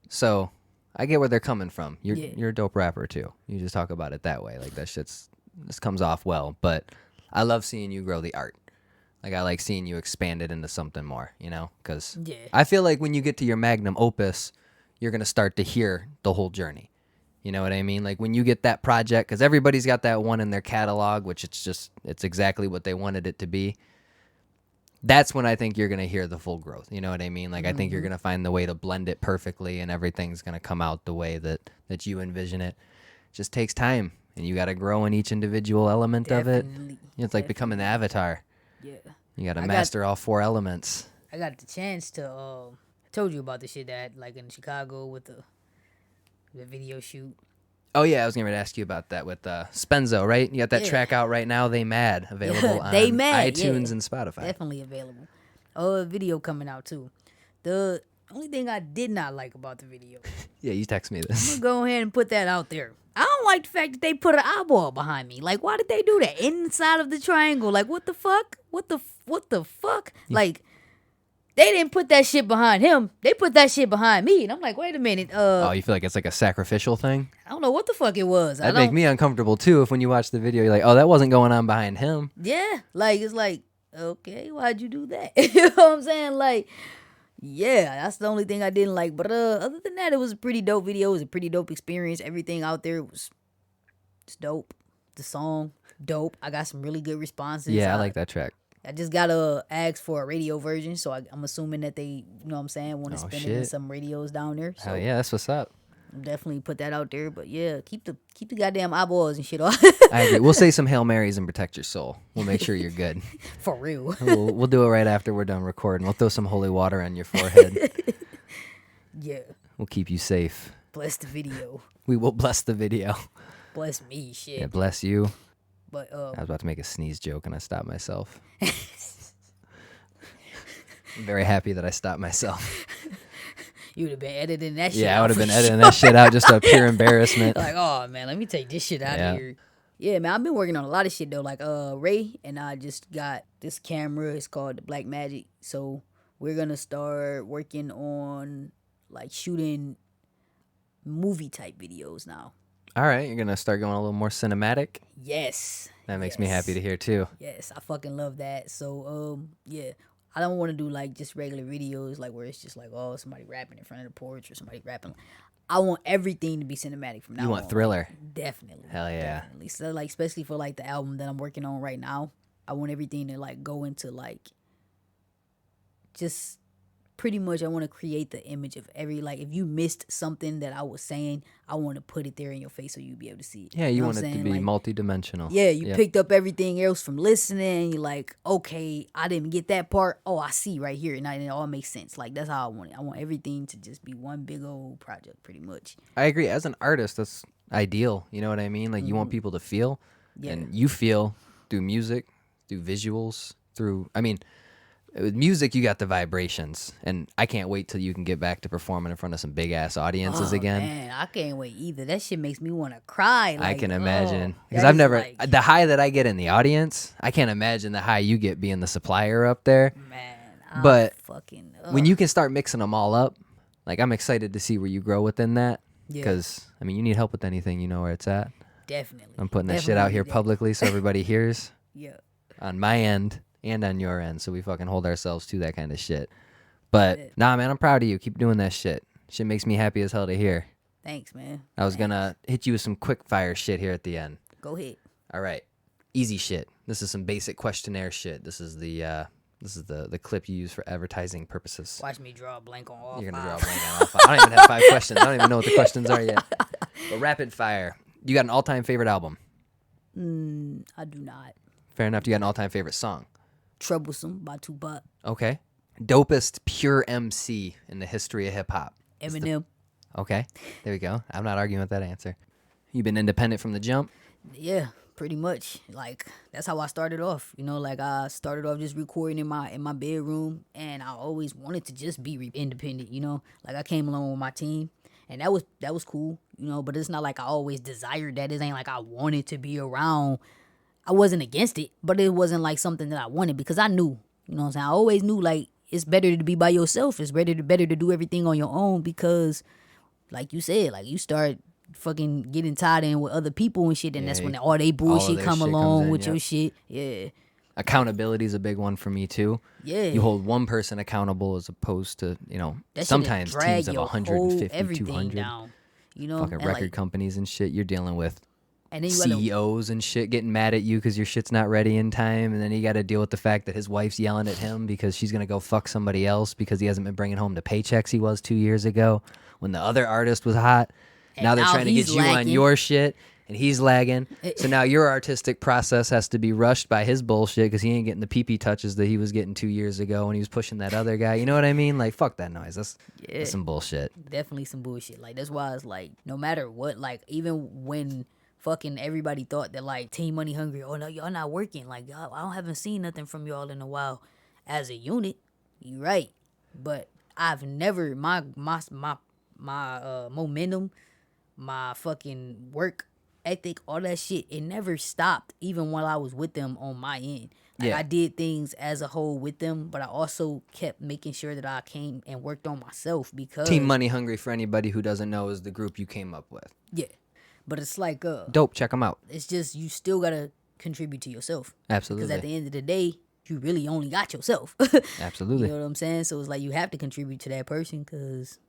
S1: So I get where they're coming from. You're a dope rapper too. You just talk about it that way. Like, this comes off well. But I love seeing you grow the art. Like, I like seeing you expand it into something more, because I feel like when you get to your magnum opus, you're going to start to hear the whole journey. You know what I mean? Like, when you get that project, because everybody's got that one in their catalog, which it's exactly what they wanted it to be. That's when I think you're going to hear the full growth. You know what I mean? Like, I think you're going to find the way to blend it perfectly, and everything's going to come out the way that you envision it. It just takes time, and you got to grow in each individual element of it. It's like becoming the avatar.
S2: Yeah.
S1: You got to master all 4 elements.
S2: I got the chance to, I told you about the shit that, like, in Chicago with the video shoot.
S1: Oh, yeah, I was going to ask you about that with Spenzo, right? You got that track out right now, They Mad, available on iTunes and Spotify.
S2: Definitely available. A video coming out, too. The only thing I did not like about the video.
S1: Yeah, you text me this.
S2: I'm going to go ahead and put that out there. I don't like the fact that they put an eyeball behind me. Like, why did they do that? Inside of the triangle. Like, what the fuck? What the fuck? Like, they didn't put that shit behind him. They put that shit behind me. And I'm like, wait a minute.
S1: Oh, you feel like it's like a sacrificial thing?
S2: I don't know what the fuck it was.
S1: That'd make me uncomfortable, too, if when you watch the video, you're like, oh, that wasn't going on behind him.
S2: Yeah. Like, it's like, okay, why'd you do that? You know what I'm saying? Like, yeah, that's the only thing I didn't like. But other than that, it was a pretty dope video. It was a pretty dope experience. Everything out there was dope. The song, dope. I got some really good responses.
S1: Yeah, I like that track.
S2: I just gotta ask for a radio version, so I'm assuming that they, you know what I'm saying, want to spin it in some radios down there. So
S1: hell yeah, that's what's up.
S2: definitely put that out there. But yeah, keep the goddamn eyeballs and shit off.
S1: I agree. We'll say some Hail Marys and protect your soul. We'll make sure you're good.
S2: For real.
S1: We'll do it right after we're done recording. We'll throw some holy water on your forehead.
S2: Yeah.
S1: We'll keep you safe.
S2: Bless the video.
S1: We will bless the video.
S2: Bless me, shit.
S1: Yeah, bless you.
S2: But
S1: I was about to make a sneeze joke and I stopped myself. I'm very happy that I stopped myself.
S2: You would have been editing that shit out.
S1: Yeah, I would have been editing that shit out just out of pure embarrassment.
S2: Like, oh man, let me take this shit out of here. Yeah, man, I've been working on a lot of shit though. Like Ray and I just got this camera. It's called the Black Magic. So we're gonna start working on like shooting movie type videos now.
S1: All right, you're gonna start going a little more cinematic.
S2: Yes.
S1: That makes me happy to hear too.
S2: Yes, I fucking love that. So yeah. I don't want to do like just regular videos like where it's just like, oh, somebody rapping in front of the porch or somebody rapping. I want everything to be cinematic from now on.
S1: You want thriller?
S2: Definitely.
S1: Hell yeah.
S2: Definitely. So like especially for like the album that I'm working on right now, I want everything to like go into like just pretty much I want to create the image of every, like if you missed something that I was saying, I want to put it there in your face so you'll be able to see it.
S1: Yeah, you want it to be like, multi-dimensional.
S2: Yeah, you picked up everything else from listening. You're like, okay, I didn't get that part. Oh, I see right here. And it all makes sense. Like, that's how I want it. I want everything to just be one big old project, pretty much.
S1: I agree. As an artist, that's ideal. You know what I mean? Like, you want people to feel. Yeah. And you feel through music, through visuals, through, I mean, with music, you got the vibrations, and I can't wait till you can get back to performing in front of some big ass audiences again.
S2: Man, I can't wait either. That shit makes me want to cry. Like,
S1: I can imagine because I've never the high that I get in the audience. I can't imagine the high you get being the supplier up there.
S2: Man,
S1: but when you can start mixing them all up, like I'm excited to see where you grow within that. Because I mean, you need help with anything, you know where it's at.
S2: Definitely.
S1: I'm putting that shit out here publicly so everybody hears.
S2: Yeah.
S1: On my end. And on your end, so we fucking hold ourselves to that kind of shit. But, nah, man, I'm proud of you. Keep doing that shit. Shit makes me happy as hell to hear.
S2: Thanks, man.
S1: I was gonna hit you with some quick fire shit here at the end.
S2: Go ahead.
S1: All right. Easy shit. This is some basic questionnaire shit. This is the clip you use for advertising purposes.
S2: Watch me draw a blank on all
S1: You're gonna
S2: five.
S1: draw a blank on all five. I don't even have 5 questions. I don't even know what the questions are yet. But rapid fire. You got an all-time favorite album?
S2: I do not.
S1: Fair enough. You got an all-time favorite song?
S2: Troublesome by Tupac.
S1: Okay. Dopest pure MC in the history of hip hop.
S2: Eminem.
S1: Okay, there we go. I'm not arguing with that answer. You've been independent from the jump.
S2: Yeah, pretty much. Like that's how I started off. You know, like I started off just recording in my bedroom, and I always wanted to just be independent. You know, like I came along with my team, and that was cool. You know, but it's not like I always desired that. It ain't like I wanted to be around. I wasn't against it, but it wasn't like something that I wanted because I knew. You know what I'm saying? I always knew like it's better to be by yourself. It's better to do everything on your own because, like you said, like you start fucking getting tied in with other people and shit, and that's when all they bullshit
S1: their
S2: come
S1: shit comes
S2: along
S1: in,
S2: with your
S1: yep.
S2: shit. Yeah,
S1: Accountability is a big one for me too.
S2: yeah.
S1: You hold one person accountable as opposed to,
S2: That shit
S1: sometimes
S2: drag
S1: teams of
S2: your
S1: 150,
S2: whole everything
S1: 200.
S2: down. You know,
S1: Fucking
S2: and
S1: record
S2: like,
S1: companies and shit. You're dealing with
S2: and then you gotta
S1: CEOs and shit getting mad at you because your shit's not ready in time, and then you got to deal with the fact that his wife's yelling at him because she's gonna go fuck somebody else because he hasn't been bringing home the paychecks he was 2 years ago when the other artist was hot.
S2: And
S1: Now they're
S2: now
S1: trying to get
S2: he's
S1: you on
S2: lacking.
S1: your shit, and he's lagging. So now your artistic process has to be rushed by his bullshit because he ain't getting the pee-pee touches that he was getting 2 years ago when he was pushing that other guy. You know what I mean? Like, fuck that noise. That's some bullshit.
S2: definitely some bullshit. Like that's why it's like no matter what, like even when fucking everybody thought that like Team Money Hungry, oh no, y'all not working. Like y'all, I don't haven't seen nothing from y'all in a while. As a unit, you right. But I've never my momentum, my fucking work ethic, all that shit, it never stopped even while I was with them on my end. Like
S1: Yeah.
S2: I did things as a whole with them, but I also kept making sure that I came and worked on myself because
S1: Team Money Hungry, for anybody who doesn't know, is the group you came up with.
S2: yeah. But it's like
S1: Dope. Check them out.
S2: it's just you still gotta contribute to yourself.
S1: Absolutely.
S2: Because at the end of the day, you really only got yourself.
S1: Absolutely.
S2: You know what I'm saying? So it's like you have to contribute to that person because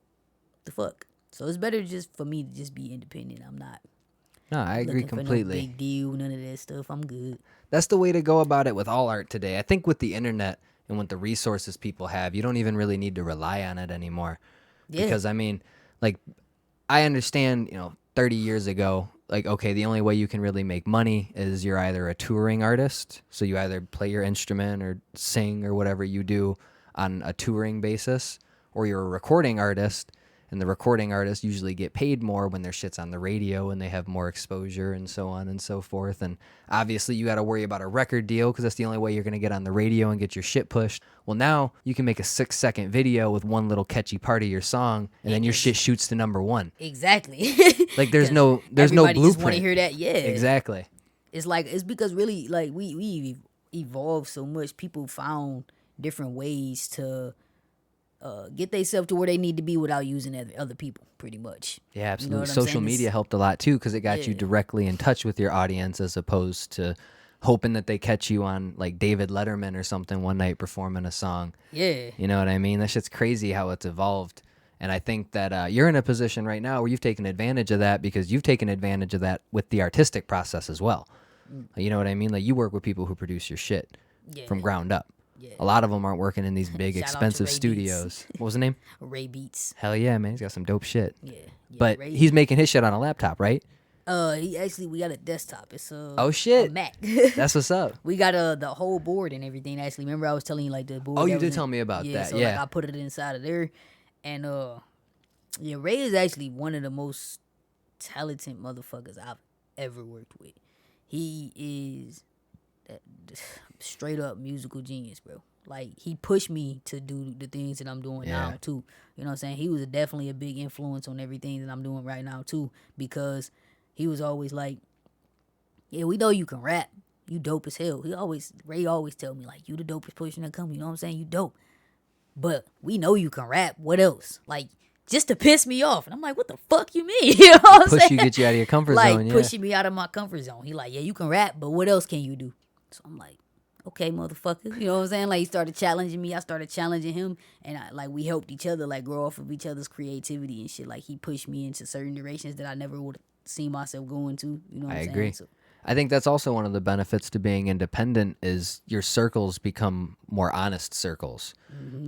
S2: the fuck. So it's better just for me to just be independent. I'm not
S1: No, I agree
S2: looking for no
S1: completely.
S2: big deal, none of that stuff. I'm good.
S1: That's the way to go about it with all art today. I think with the internet and with the resources people have, you don't even really need to rely on it anymore.
S2: Yeah.
S1: Because, I mean, like, I understand, 30 years ago, like, okay, the only way you can really make money is you're either a touring artist, so you either play your instrument or sing or whatever you do on a touring basis, or you're a recording artist, and the recording artists usually get paid more when their shit's on the radio and they have more exposure and so on and so forth. And obviously you got to worry about a record deal because that's the only way you're going to get on the radio and get your shit pushed. Well, now you can make a 6-second video with one little catchy part of your song, and then your shit shoots to #1.
S2: Exactly.
S1: Like there's no
S2: Everybody
S1: blueprint.
S2: just want to hear that. Yeah.
S1: Exactly.
S2: It's like it's because really like we evolved so much. People found different ways to get themselves to where they need to be without using other people, pretty much.
S1: Yeah, absolutely.
S2: what I'm
S1: Social
S2: saying?
S1: media helped a lot too because it got you
S2: Yeah.
S1: directly in touch with your audience as opposed to hoping that they catch you on like David Letterman or something one night performing a song.
S2: Yeah.
S1: You know what I mean? That shit's crazy how it's evolved. And I think that you're in a position right now where you've taken advantage of that because you've taken advantage of that with the artistic process as well. You know what I mean? Like you work with people who produce your shit
S2: Yeah.
S1: from ground up.
S2: Yeah.
S1: A lot of them aren't working in these big,
S2: Shout out to
S1: expensive
S2: Ray Beats.
S1: studios. What was the name?
S2: Ray Beats.
S1: Hell yeah, man. He's got some dope shit.
S2: Yeah.
S1: But
S2: Ray.
S1: he's making his shit on a laptop, right?
S2: He actually we got a desktop. It's
S1: Oh, shit.
S2: a Mac.
S1: That's what's up.
S2: We got the whole board and everything. Actually, remember I was telling you like the board.
S1: Oh, you
S2: that
S1: did
S2: was
S1: tell me about that.
S2: So
S1: Yeah.
S2: like I put it inside of there, and yeah, Ray is actually one of the most talented motherfuckers I've ever worked with. He is that straight up musical genius, bro. Like he pushed me to do the things that I'm doing now too. You know what I'm saying? He was definitely a big influence on everything that I'm doing right now too, because he was always like, yeah, we know you can rap. You dope as hell. Ray always tell me like, you the dopest person that come. You know what I'm saying? You dope. But we know you can rap. What else? Like, just to piss me off. And I'm like, what the fuck you mean? You know what I'm
S1: Push
S2: saying?
S1: you, get you out of your comfort
S2: like,
S1: zone. Yeah.
S2: pushing me out of my comfort zone. He like, yeah, you can rap, but what else can you do? So I'm like, okay, motherfucker. You know what I'm saying? Like, he started challenging me. I started challenging him. And we helped each other, like, grow off of each other's creativity and shit. Like, he pushed me into certain directions that I never would have seen myself going to. You know what
S1: I
S2: I'm
S1: agree.
S2: saying? So,
S1: I think that's also one of the benefits to being independent is your circles become more honest circles.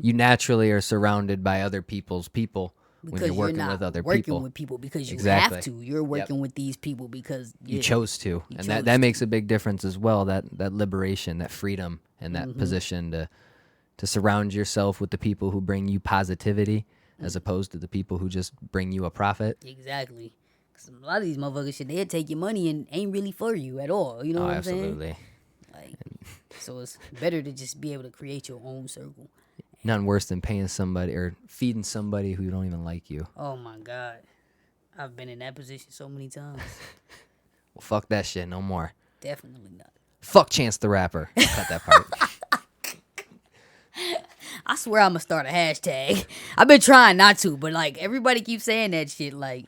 S1: You naturally are surrounded by other people's people when you're working
S2: not
S1: with other
S2: working
S1: people.
S2: with people because you
S1: Exactly.
S2: have to. You're working with these people because
S1: You chose to, and
S2: chose
S1: that makes a big difference as well. That liberation, that freedom, and that position to surround yourself with the people who bring you positivity as opposed to the people who just bring you a profit.
S2: Exactly. Cause a lot of these motherfuckers shit, they'll take your money and ain't really for you at all. You know
S1: Oh,
S2: what I'm
S1: absolutely.
S2: saying? Like, so it's better to just be able to create your own circle.
S1: Nothing worse than paying somebody or feeding somebody who don't even like you.
S2: Oh my God. I've been in that position so many times.
S1: Well, fuck that shit. No more.
S2: Definitely not.
S1: Fuck Chance the Rapper. Cut that part.
S2: I swear I'm gonna start a hashtag. I've been trying not to, but like everybody keeps saying that shit. Like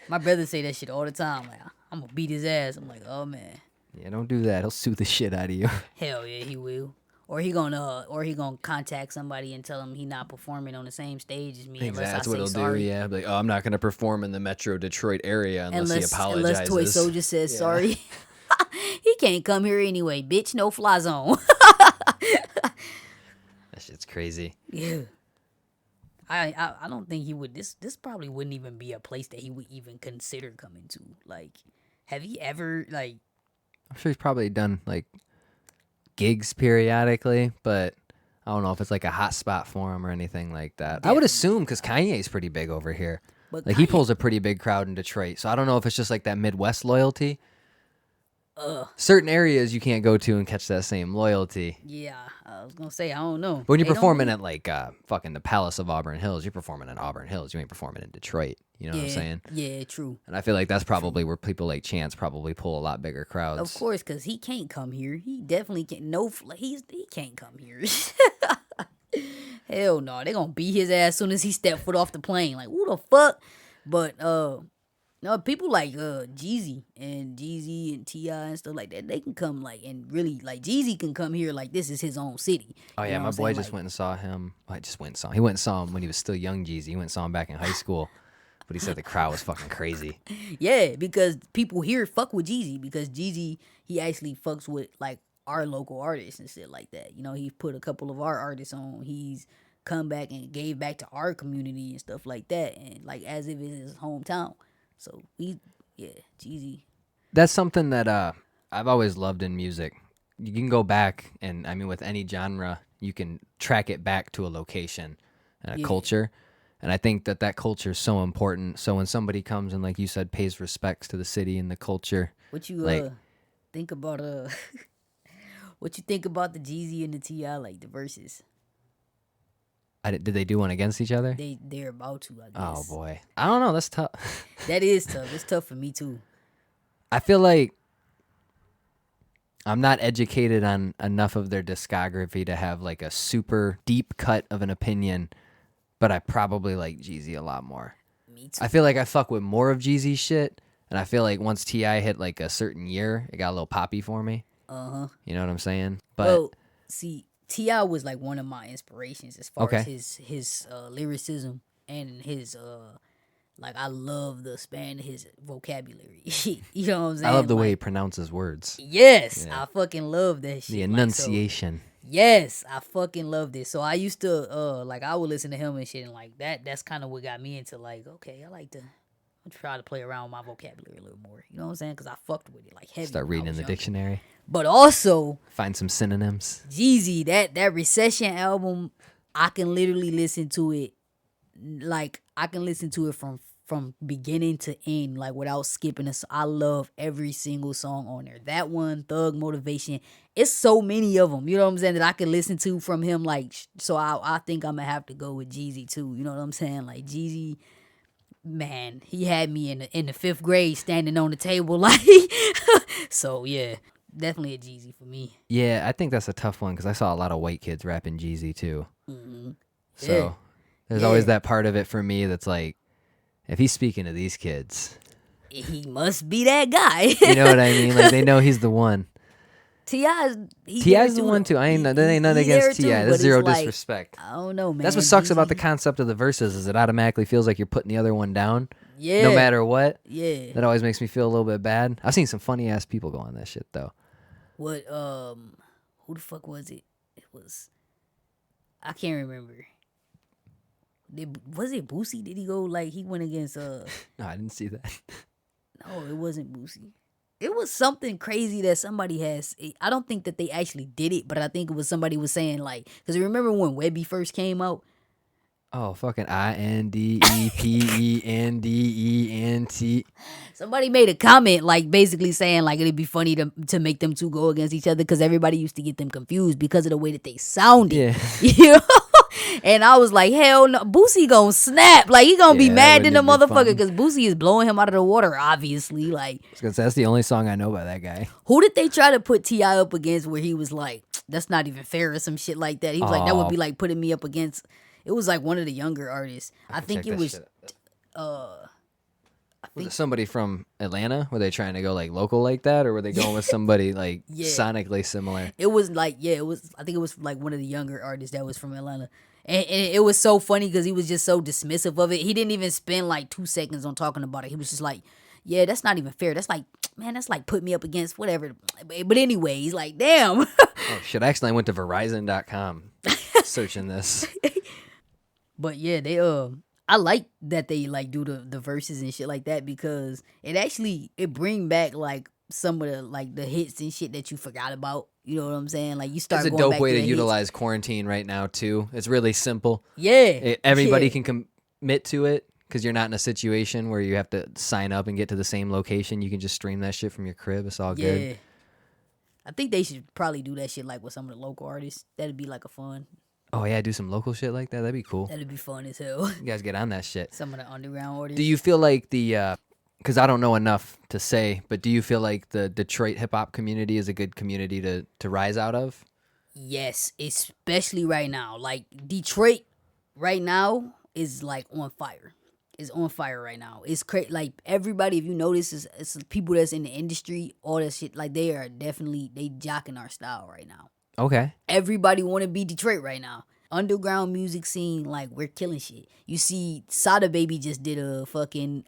S2: my brother say that shit all the time. Like I'm gonna beat his ass. I'm like, oh man,
S1: Yeah, don't do that. He'll sue the shit out of you.
S2: hell yeah, he will. Or he gonna contact somebody and tell him he not performing on the same stage as me unless
S1: That's
S2: I
S1: what
S2: say
S1: he'll
S2: sorry.
S1: do. Yeah, like, oh, I'm not gonna perform in the Metro Detroit area unless he apologizes.
S2: Unless ToySoulja says
S1: Yeah.
S2: sorry. He can't come here anyway, bitch. No fly zone.
S1: That shit's crazy.
S2: Yeah. I don't think he would. This probably wouldn't even be a place that he would even consider coming to. Like, have he ever like?
S1: I'm sure he's probably done like gigs periodically, but I don't know if it's like a hot spot for him or anything like that. I would assume because Kanye's pretty big over here.
S2: But
S1: Like he pulls a pretty big crowd in Detroit, so I don't know if it's just like that Midwest loyalty. Certain areas you can't go to and catch that same loyalty.
S2: Yeah, I was gonna say I don't know.
S1: But when you're
S2: They don't
S1: performing
S2: really-
S1: at like fucking the Palace of Auburn Hills, you're performing in Auburn Hills. You ain't performing in Detroit. You know what I'm saying?
S2: Yeah, true.
S1: And I feel like that's probably where people like Chance probably pull a lot bigger crowds.
S2: Of course, because he can't come here. He definitely can't. No, he can't come here. Hell no, they gonna beat his ass as soon as he step foot off the plane. Like who the fuck? But no, people like Jeezy and T.I. and stuff like that. They can come like and really like Jeezy can come here like this is his own city.
S1: Oh
S2: You
S1: yeah,
S2: know
S1: my
S2: what I'm
S1: boy
S2: saying?
S1: just
S2: Like,
S1: went and saw him. I just went and saw him. He went and saw him when he was still young Jeezy. He went and saw him back in high school. But he said the crowd was fucking crazy.
S2: yeah, because people here fuck with Jeezy because Jeezy he actually fucks with like our local artists and shit like that. You know, he put a couple of our artists on. He's come back and gave back to our community and stuff like that, and like as if it's his hometown. So Jeezy.
S1: That's something that I've always loved in music. You can go back and I mean with any genre, you can track it back to a location and a culture. And I think that culture is so important. So when somebody comes and like you said pays respects to the city and the culture.
S2: What you
S1: like
S2: think about what you think about the Jeezy and the T.I. like the verses?
S1: did they do one against each other?
S2: They're about to, I
S1: Oh
S2: guess.
S1: boy. I don't know, that's tough.
S2: That is tough. It's tough for me too.
S1: I feel like I'm not educated on enough of their discography to have like a super deep cut of an opinion, but I probably like Jeezy a lot more.
S2: Me too.
S1: I feel like I fuck with more of Jeezy's shit, and I feel like once T.I. hit like a certain year, it got a little poppy for me. You know what I'm saying? But
S2: Well, see, T.I. was like one of my inspirations as far
S1: Okay.
S2: as his lyricism and his like I love the span of his vocabulary. You know what I'm saying?
S1: I love the way he
S2: Like,
S1: pronounces words.
S2: yes,
S1: Yeah.
S2: I fucking love that shit.
S1: The
S2: Like, so-
S1: enunciation.
S2: yes, I fucking love this. So I used to like I would listen to him and shit and like that's kind of what got me into like okay, I like to try to play around with my vocabulary a little more. You know what I'm saying? Because I fucked with it like heavy.
S1: Start
S2: when I
S1: reading in
S2: was
S1: the
S2: younger.
S1: dictionary.
S2: But also
S1: Find some synonyms.
S2: Jeezy, that Recession album, I can literally listen to it like I can listen to it from beginning to end, like without skipping a. I love every single song on there. That one, Thug Motivation, it's so many of them. You know what I'm saying that I can listen to from him. Like so, I think I'm gonna have to go with Jeezy too. You know what I'm saying? Like Jeezy, man, he had me in the 5th grade standing on the table like. So yeah, definitely a Jeezy for me.
S1: Yeah, I think that's a tough one because I saw a lot of white kids rapping Jeezy too. So
S2: Yeah.
S1: there's
S2: Yeah.
S1: always that part of it for me that's like, if he's speaking to these kids,
S2: He must be that guy.
S1: you know what I mean? Like they know he's the one.
S2: T.I.'s
S1: T.I.'s the one too. That ain't nothing against T.I. That's zero disrespect.
S2: I don't know, man.
S1: That's what sucks about the
S2: Jeezy-
S1: concept of the verses is it automatically feels like you're putting the other one down.
S2: Yeah.
S1: No matter what.
S2: Yeah.
S1: That always makes me feel a little bit bad. I've seen some funny ass people go on that shit though.
S2: What who the fuck was it? It was I can't remember. Was it Boosie? Did he go like he went against
S1: No, I didn't see that.
S2: no, it wasn't Boosie. it was something crazy that somebody has. I don't think that they actually did it, but I think it was somebody was saying like, because remember when Webby first came out?
S1: Oh, fucking INDEPENDENT.
S2: Somebody made a comment like basically saying like it'd be funny to make them two go against each other because everybody used to get them confused because of the way that they sounded.
S1: Yeah.
S2: You know? And I was like, hell no, Boosie gonna snap. Like, he gonna be
S1: Yeah, that
S2: mad in the
S1: wouldn't be
S2: motherfucker
S1: fun.
S2: because Boosie is blowing him out of the water, obviously. Like,
S1: Because that's the only song I know by that guy.
S2: who did they try to put T.I. up against where he was like, that's not even fair or some shit like that? He was like, that would
S1: Oh.
S2: be like putting me up against, it was like one of the younger artists. I think
S1: Check
S2: it
S1: that
S2: was,
S1: shit
S2: uh,
S1: Was it somebody from Atlanta? Were they trying to go like local like that, or were they going with somebody like
S2: Yeah.
S1: sonically similar?
S2: it was like, yeah, it was, I think it was like one of the younger artists that was from Atlanta. And it was so funny because he was just so dismissive of it. He didn't even spend like 2 seconds on talking about it. He was just like, yeah, that's not even fair. That's like, man, that's like put me up against whatever. But anyway, he's like, damn.
S1: Oh shit! I accidentally went to Verizon.com searching this.
S2: But yeah, they I like that they like do the verses and shit like that because it bring back like some of the hits and shit that you forgot about. You know what I'm saying? Like you start
S1: It's a
S2: going
S1: dope
S2: back
S1: way to
S2: the hits.
S1: utilize quarantine right now too. It's really simple.
S2: Yeah,
S1: Everybody
S2: yeah.
S1: can commit to it because you're not in a situation where you have to sign up and get to the same location. You can just stream that shit from your crib. It's all
S2: Yeah.
S1: good.
S2: I think they should probably do that shit like with some of the local artists. That'd be like a fun.
S1: Oh yeah, do some local shit like that. That'd be cool.
S2: That'd be fun as hell.
S1: You guys get on that shit.
S2: Some of the underground artists.
S1: Do you feel like because I don't know enough to say, but do you feel like the Detroit hip hop community is a good community to rise out of?
S2: Yes, especially right now. Like Detroit right now is like on fire. It's on fire right now. It's crazy. Like everybody, if you notice, it's people that's in the industry, all that shit. Like they jocking our style right now.
S1: Okay.
S2: Everybody want to be Detroit right now. Underground music scene, like we're killing shit. You see, Sada Baby just did a fucking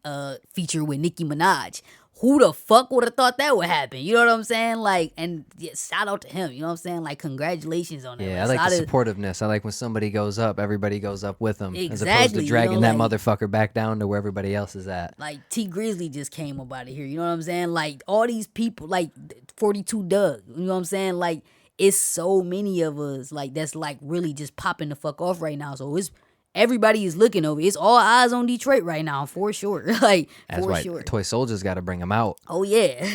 S2: feature with Nicki Minaj. Who the fuck would have thought that would happen? You know what I'm saying? Like, and yeah, shout out to him. You know what I'm saying? Like, congratulations on that.
S1: Yeah,
S2: Like,
S1: I like the
S2: Sada-
S1: supportiveness. I like when somebody goes up, everybody goes up with them, as opposed
S2: Exactly,
S1: to
S2: you
S1: dragging
S2: know,
S1: that
S2: like-
S1: motherfucker back down to where everybody else is at.
S2: Like T Grizzly just came up out of here. You know what I'm saying? Like all these people, like 42 Doug. You know what I'm saying? Like it's so many of us, like that's like really just popping the fuck off right now. So it's everybody is looking over. It's all eyes on Detroit right now for sure. Like
S1: That's
S2: for
S1: why
S2: sure.
S1: ToySoulja's got to bring them out.
S2: Oh yeah,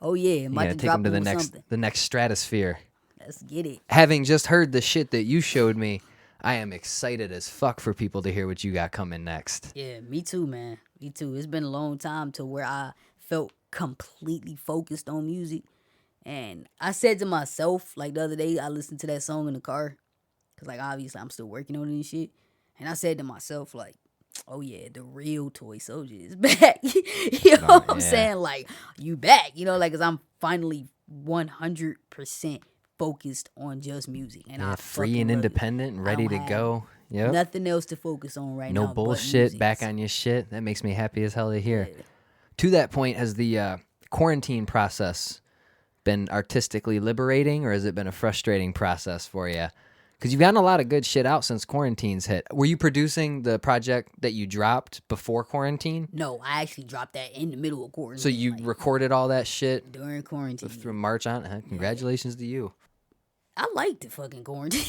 S2: oh yeah. I'm
S1: You
S2: about
S1: got to
S2: to
S1: take
S2: drop
S1: them to the
S2: with
S1: next
S2: something.
S1: the next stratosphere.
S2: Let's get it.
S1: Having just heard the shit that you showed me, I am excited as fuck for people to hear what you got coming next.
S2: Yeah, me too, man. Me too. It's been a long time to where I felt completely focused on music. And I said to myself, like the other day, I listened to that song in the car. Because, like, obviously, I'm still working on it and shit. And I said to myself, like, oh, yeah, the real ToySoulja is back. You know what I'm
S1: yeah.
S2: saying? Like, you back. You know, like, because I'm finally 100% focused on just music. And
S1: Yeah,
S2: I
S1: free
S2: fucking
S1: and
S2: love it.
S1: independent and
S2: I
S1: ready
S2: don't
S1: to
S2: have
S1: go. Yep.
S2: Nothing else to focus on right
S1: No
S2: now.
S1: bullshit.
S2: But
S1: Back
S2: music.
S1: on your shit. That makes me happy as hell to hear.
S2: Yeah.
S1: To that point, has the quarantine process been artistically liberating, or has it been a frustrating process for you? Because you've gotten a lot of good shit out since quarantine's hit. Were you producing the project that you dropped before quarantine?
S2: No, I actually dropped that in the middle of quarantine.
S1: So you
S2: like,
S1: recorded all that shit
S2: during quarantine.
S1: from March on? Congratulations to you.
S2: I like the fucking quarantine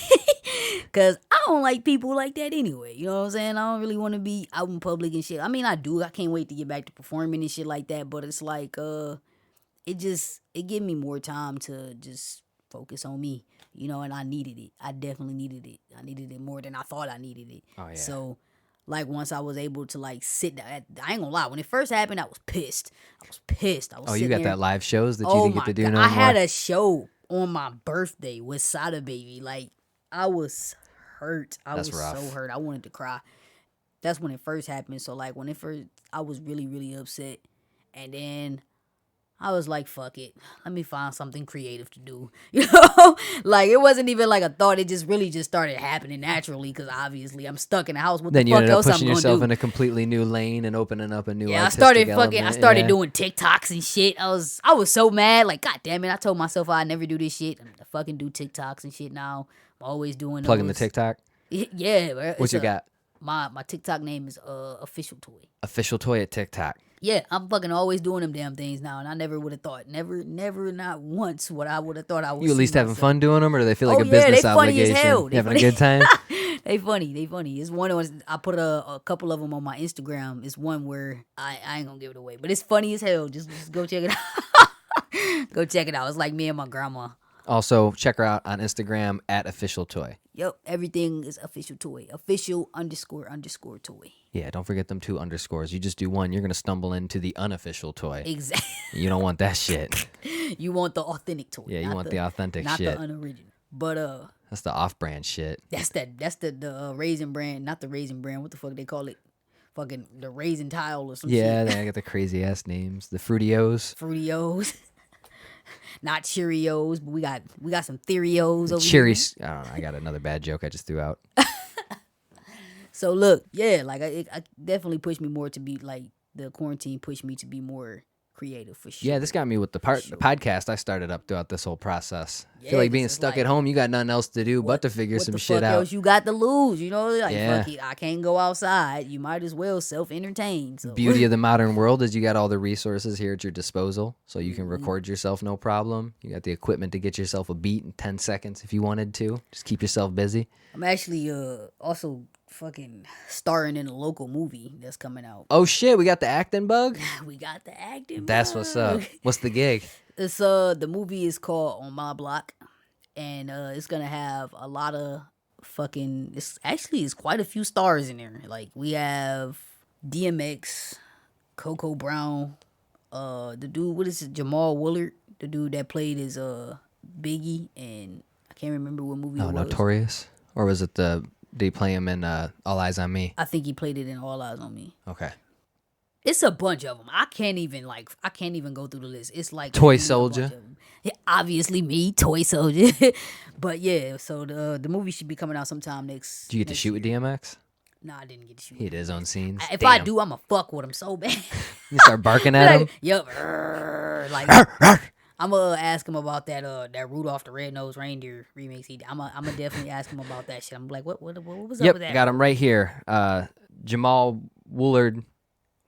S2: because I don't like people like that anyway. You know what I'm saying? I don't really want to be out in public and shit. I mean, I do. I can't wait to get back to performing and shit like that. But it's like, it gave me more time to just focus on me. You know, and I needed it. I definitely needed it. I needed it more than I thought I needed it.
S1: Oh, yeah.
S2: So, like, once I was able to, like, sit down, I ain't gonna lie. When it first happened, I was pissed. I was
S1: Oh, you
S2: sitting
S1: got
S2: there.
S1: that live shows that you
S2: Oh
S1: didn't get
S2: my
S1: to do
S2: God.
S1: no
S2: I
S1: more?
S2: had a show on my birthday with Sada Baby. Like, I was hurt. I
S1: That's
S2: was
S1: rough.
S2: so hurt. I wanted to cry. That's when it first happened. So, like, when it first, I was really, really upset. And then I was like, fuck it. Let me find something creative to do. You know? Like, it wasn't even like a thought. It just really just started happening naturally because obviously I'm stuck in the house. What
S1: Then
S2: the
S1: you
S2: fuck
S1: ended up
S2: else I'm
S1: pushing
S2: gonna
S1: yourself
S2: do?
S1: in a completely new lane and opening up a new
S2: Yeah, I
S1: artistic
S2: started
S1: element,
S2: doing TikToks and shit. I was so mad. Like, god damn it. I told myself I'd never do this shit. I fucking do TikToks and shit now. I'm always doing
S1: Plugging the
S2: those.
S1: TikTok.
S2: Yeah, bro.
S1: What you got?
S2: My TikTok name is Official Toy.
S1: Official Toy at TikTok.
S2: Yeah, I'm fucking always doing them damn things now, and I never would have thought, never, not once what I would have thought I would.
S1: You at
S2: see
S1: least having
S2: myself.
S1: fun doing them, or do they feel like
S2: Oh
S1: a
S2: yeah,
S1: business
S2: they funny
S1: obligation?
S2: as hell.
S1: You having a good time?
S2: They funny. It's one was I put a couple of them on my Instagram. It's one where I ain't gonna give it away, but it's funny as hell. Just go check it out. Go check it out. It's like me and my grandma.
S1: Also, check her out on Instagram at official toy.
S2: Yep, everything is official toy. Official _ toy.
S1: Yeah, don't forget them 2 underscores. You just do one, you're gonna stumble into the unofficial toy.
S2: Exactly.
S1: You don't want that shit.
S2: You want the authentic toy.
S1: Yeah, you want the authentic
S2: not
S1: shit.
S2: Not the unoriginal. But
S1: that's the off-brand shit.
S2: That's the raisin brand, not the raisin brand. What the fuck they call it? Fucking the raisin tile or some shit.
S1: Yeah, they got the crazy ass names. The Fruitios.
S2: Fruitios. Not Cheerios, but we got some Theorios over
S1: Cherries. I don't know. I got another bad joke I just threw out.
S2: So look, yeah, like I definitely pushed me more to be like the quarantine pushed me to be more creative for sure.
S1: Yeah, this got me with the podcast I started up throughout this whole process. I feel like being
S2: 'cause it's
S1: stuck
S2: like,
S1: at home, you got nothing else to do but to figure some shit
S2: What the fuck
S1: out.
S2: else you got to lose? You know, like
S1: Yeah.
S2: fuck it, I can't go outside. You might as well self-entertain. So.
S1: Beauty of the modern world is you got all the resources here at your disposal, so you can record yourself no problem. You got the equipment to get yourself a beat in 10 seconds if you wanted to. Just keep yourself busy.
S2: I'm actually also fucking starring in a local movie that's coming out.
S1: Oh shit, we got the acting bug?
S2: We got the acting.
S1: That's what's up. What's the gig?
S2: It's the movie is called On My Block, and it's gonna have a lot of fucking. It's quite a few stars in there. Like we have DMX, Coco Brown, the dude. What is it? Jamal Willard, the dude that played as Biggie, and I can't remember what movie.
S1: Oh,
S2: it was.
S1: Notorious, or was it they play him in All Eyes on Me?
S2: I think he played it in All Eyes on Me.
S1: Okay.
S2: It's a bunch of them. I can't even go through the list. It's like
S1: ToySoulja.
S2: Yeah, obviously me, ToySoulja. But yeah, so the movie should be coming out sometime next.
S1: Did you get to shoot with DMX?
S2: Nah, I didn't get to shoot.
S1: He had his own scenes.
S2: If
S1: Damn.
S2: I do, I'ma fuck with him so bad.
S1: You start barking at him?
S2: Yup. Like I'm gonna ask him about that Rudolph the Red-Nosed Reindeer remix. I'm gonna definitely ask him about that shit. I'm like, what was up with that?
S1: Yep, got him right here. Jamal Woolard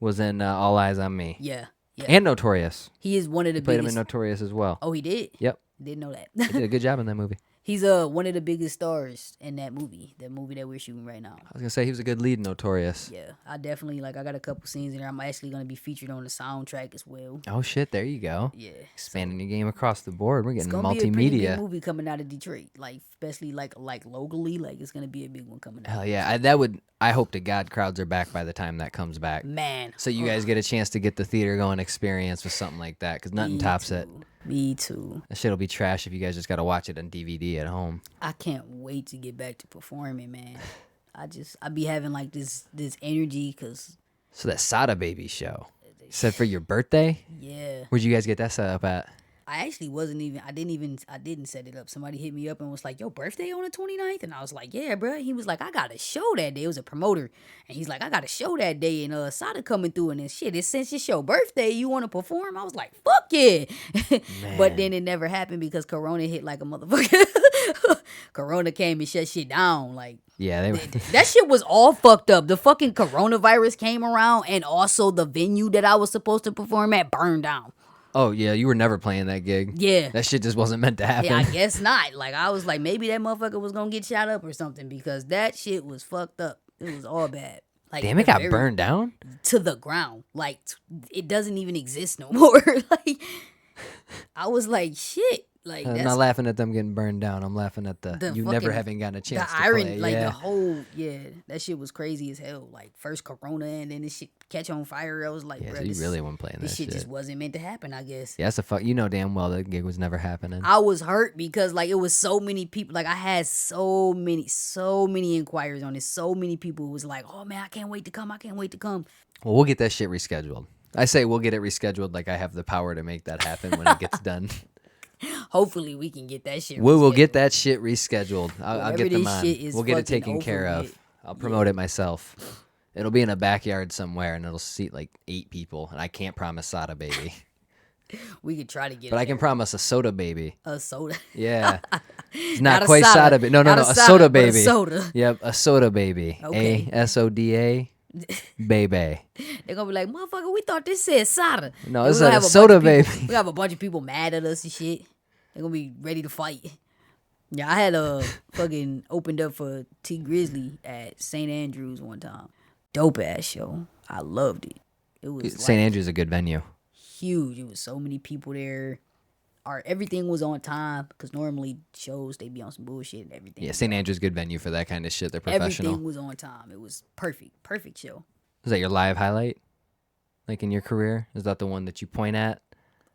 S1: was in All Eyes on Me.
S2: Yeah.
S1: And Notorious.
S2: He is one of the
S1: Played him
S2: biggest.
S1: in Notorious as well.
S2: Oh, he did?
S1: Yep.
S2: Didn't know that.
S1: He did a good job in that movie.
S2: He's one of the biggest stars in that movie that we're shooting right now.
S1: I was gonna say he was a good lead in Notorious.
S2: Yeah, I definitely I got a couple scenes in there. I'm actually gonna be featured on the soundtrack as well.
S1: Oh shit, there you go.
S2: Yeah,
S1: Expanding your game across the board. We're getting
S2: it's gonna be a pretty big
S1: multimedia.
S2: movie coming out of Detroit, like especially like locally, like it's gonna be a big one coming out.
S1: Hell yeah, I hope to God crowds are back by the time that comes back.
S2: Man,
S1: So you guys get a chance to get the theater going experience with something like that, because nothing tops it.
S2: Me too.
S1: That shit'll be trash if you guys just gotta watch it on DVD at home.
S2: I can't wait to get back to performing, man. I be having like this energy because
S1: So that Sada Baby show. Said for your birthday?
S2: yeah.
S1: Where'd you guys get that set up at?
S2: I actually I didn't set it up. Somebody hit me up and was like, "Your birthday on the 29th?" And I was like, "Yeah, bro." He was like, "I got a show that day." It was a promoter. And he's like, "I got a show that day and Sada coming through and then shit, since it's your birthday, you want to perform?" I was like, "Fuck yeah." But then it never happened because Corona hit like a motherfucker. Corona came and shut shit down. Like,
S1: Yeah, they were.
S2: that shit was all fucked up. The fucking coronavirus came around and also the venue that I was supposed to perform at burned down.
S1: Oh yeah, you were never playing that gig.
S2: Yeah.
S1: That shit just wasn't meant to happen.
S2: Yeah, I guess not. Like, I was like, maybe that motherfucker was gonna get shot up or something because that shit was fucked up. It was all bad. Like,
S1: Damn, it got burned down?
S2: to the ground. Like, it doesn't even exist no more. Like, I was like, shit. Like,
S1: I'm
S2: that's
S1: not laughing at them getting burned down. I'm laughing at
S2: The
S1: you never
S2: fucking-
S1: having gotten a chance
S2: the
S1: to
S2: irony,
S1: play.
S2: like
S1: Yeah.
S2: the whole, that shit was crazy as hell. Like, first Corona and then this shit catch on fire. I was like,
S1: Yeah,
S2: bro,
S1: so you really weren't playing
S2: this
S1: that
S2: shit
S1: shit.
S2: just wasn't meant to happen, I guess.
S1: Yeah, that's a fuck. You know damn well that gig was never happening.
S2: I was hurt because like it was so many people. Like I had so many inquiries on this. So many people was like, "Oh man, I can't wait to come. I can't wait to come."
S1: Well, we'll get that shit rescheduled. I say we'll get it rescheduled like I have the power to make that happen when it gets done.
S2: Hopefully, we can get that shit.
S1: We will
S2: rescheduled.
S1: get that shit rescheduled. I'll
S2: Whatever
S1: get them
S2: this
S1: on.
S2: shit is
S1: We'll get it
S2: fucking
S1: taken care
S2: over
S1: of.
S2: with.
S1: I'll promote it myself. It'll be in a backyard somewhere, and it'll seat like 8 people. And I can't promise Sada Baby,
S2: We could try to get.
S1: but
S2: it
S1: I can
S2: there.
S1: promise a Soda Baby.
S2: A soda.
S1: Yeah, it's
S2: Not
S1: not,
S2: a
S1: quite
S2: soda.
S1: Sada Baby. No,
S2: Not
S1: a
S2: a soda,
S1: Soda
S2: but a
S1: Baby.
S2: soda.
S1: Yep, a Soda Baby.
S2: Okay.
S1: ASODA. Baby.
S2: They're gonna be like, motherfucker, we thought this said soda.
S1: No,
S2: And
S1: it's
S2: we gonna
S1: a
S2: have bunch
S1: soda,
S2: of people-
S1: baby.
S2: We have a bunch of people mad at us and shit. They're gonna be ready to fight. Yeah, I had a fucking opened up for T Grizzly at St. Andrews one time. Dope ass show. I loved it. It was
S1: St. Andrew's a good venue.
S2: huge. It was so many people there. Everything was on time because normally shows they be on some bullshit and everything.
S1: Yeah, St. Andrew's a good venue for that kind of shit. They're professional.
S2: Everything was on time. It was perfect show.
S1: Is that your live highlight? Like in your career? Is that the one that you point at?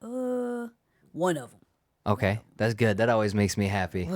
S2: One of them.
S1: Okay, that's good. That always makes me happy.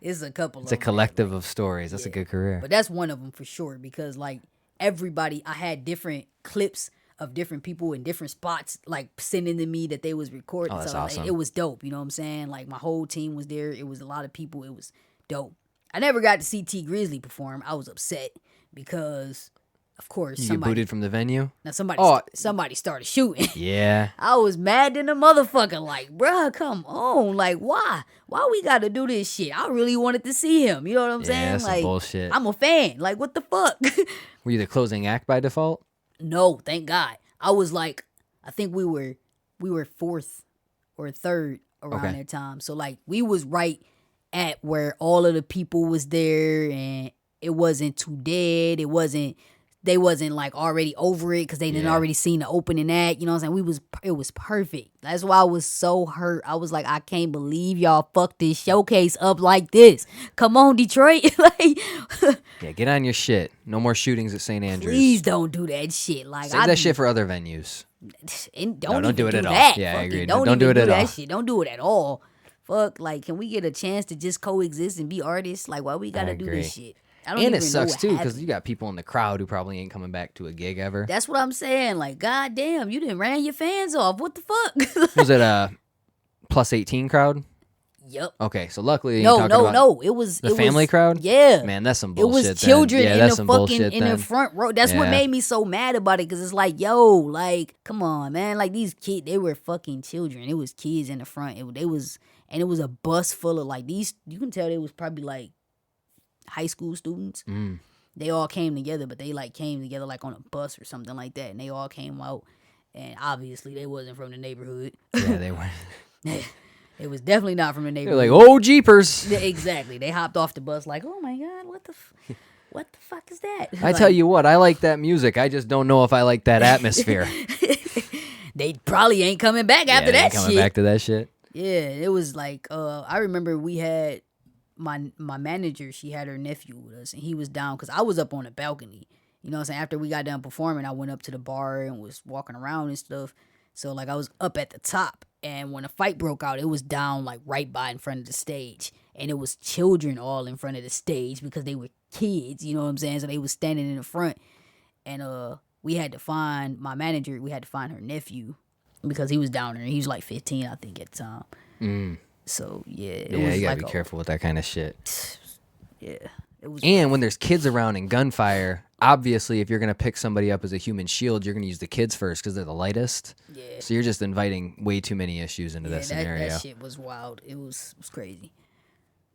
S2: It's a couple.
S1: It's a collective of stories. That's a good career.
S2: But that's one of them for sure because like everybody, I had different clips of different people in different spots, like sending to me that they was recording.
S1: Oh, that's
S2: so
S1: awesome.
S2: It was dope. You know what I'm saying? Like my whole team was there. It was a lot of people. It was dope. I never got to see T Grizzly perform. I was upset because, of course,
S1: You get booted from the venue?
S2: now somebody
S1: Oh.
S2: somebody started shooting.
S1: Yeah.
S2: I was mad than a motherfucker. Like, bruh, come on. Like, why? Why we got to do this shit? I really wanted to see him. You know what I'm
S1: Yeah,
S2: saying?
S1: that's some
S2: Like,
S1: bullshit.
S2: I'm a fan. Like, what the fuck?
S1: Were you the closing act by default?
S2: No, thank God. I was like, I think we were fourth or third around
S1: Okay.
S2: that time. So like we was right at where all of the people was there and it wasn't too dead. They wasn't like already over it because they didn't
S1: Yeah.
S2: already seen the opening act. You know what I'm saying? It was perfect. That's why I was so hurt. I was like, I can't believe y'all fucked this showcase up like this. Come on, Detroit. Like,
S1: Yeah, get on your shit. No more shootings at St. Andrews.
S2: please don't do that shit. Like,
S1: Save that shit for other venues.
S2: And
S1: don't
S2: don't
S1: do
S2: even
S1: it at all.
S2: that.
S1: Yeah, I
S2: Fuck
S1: agree.
S2: it.
S1: Don't
S2: Don't
S1: do
S2: even
S1: it at
S2: that
S1: all.
S2: shit. Don't do it at all. Fuck, like, can we get a chance to just coexist and be artists? Like, why we gotta do
S1: agree.
S2: this shit? I don't
S1: And
S2: even
S1: it
S2: know
S1: sucks
S2: what
S1: too because
S2: happened.
S1: you got people in the crowd who probably ain't coming back to a gig ever.
S2: That's what I'm saying. Like, goddamn, you didn't ran your fans off. What the fuck?
S1: Was it a plus 18 crowd?
S2: Yup.
S1: Okay, so luckily you ain't
S2: No,
S1: talking
S2: no,
S1: about
S2: no. It was
S1: the family crowd.
S2: Yeah.
S1: Man, that's some
S2: It
S1: bullshit.
S2: was
S1: then.
S2: children
S1: Yeah,
S2: in
S1: that's
S2: the
S1: some
S2: fucking
S1: bullshit
S2: in the
S1: then.
S2: front row. That's what
S1: Yeah.
S2: made me so mad about it. Cause it's like, yo, like, come on, man. Like these kids, they were fucking children. It was kids in the front. It was a bus full of like these. You can tell they was probably like high school students.
S1: Mm.
S2: They all came together, but they like came together like on a bus or something like that, and they all came out. And obviously, they wasn't from the neighborhood.
S1: Yeah, they were.
S2: It was definitely not from the
S1: They're
S2: neighborhood.
S1: like, oh, jeepers.
S2: Yeah, exactly. They hopped off the bus like, oh my god, what the fuck is that?
S1: I tell you what, I like that music. I just don't know if I like that atmosphere.
S2: they probably ain't coming back after
S1: yeah, they
S2: that
S1: ain't coming
S2: shit.
S1: back to that shit.
S2: Yeah, it was like I remember we had my manager. She had her nephew with us, and he was down because I was up on the balcony. You know what I'm saying? After we got done performing, I went up to the bar and was walking around and stuff. So like I was up at the top, and when a fight broke out, it was down like right by in front of the stage, and it was children all in front of the stage because they were kids. You know what I'm saying? So they was standing in the front, and we had to find my manager. We had to find her nephew because he was down there. He was like 15, I think, at the time.
S1: Mm.
S2: So yeah, it
S1: Yeah,
S2: was
S1: you gotta
S2: like
S1: be careful with that kind of shit.
S2: Yeah, it was.
S1: And when there's kids around and gunfire, obviously, if you're gonna pick somebody up as a human shield, you're gonna use the kids first because they're the lightest.
S2: Yeah.
S1: So you're just inviting way too many issues into that scenario.
S2: That shit was wild. It was crazy.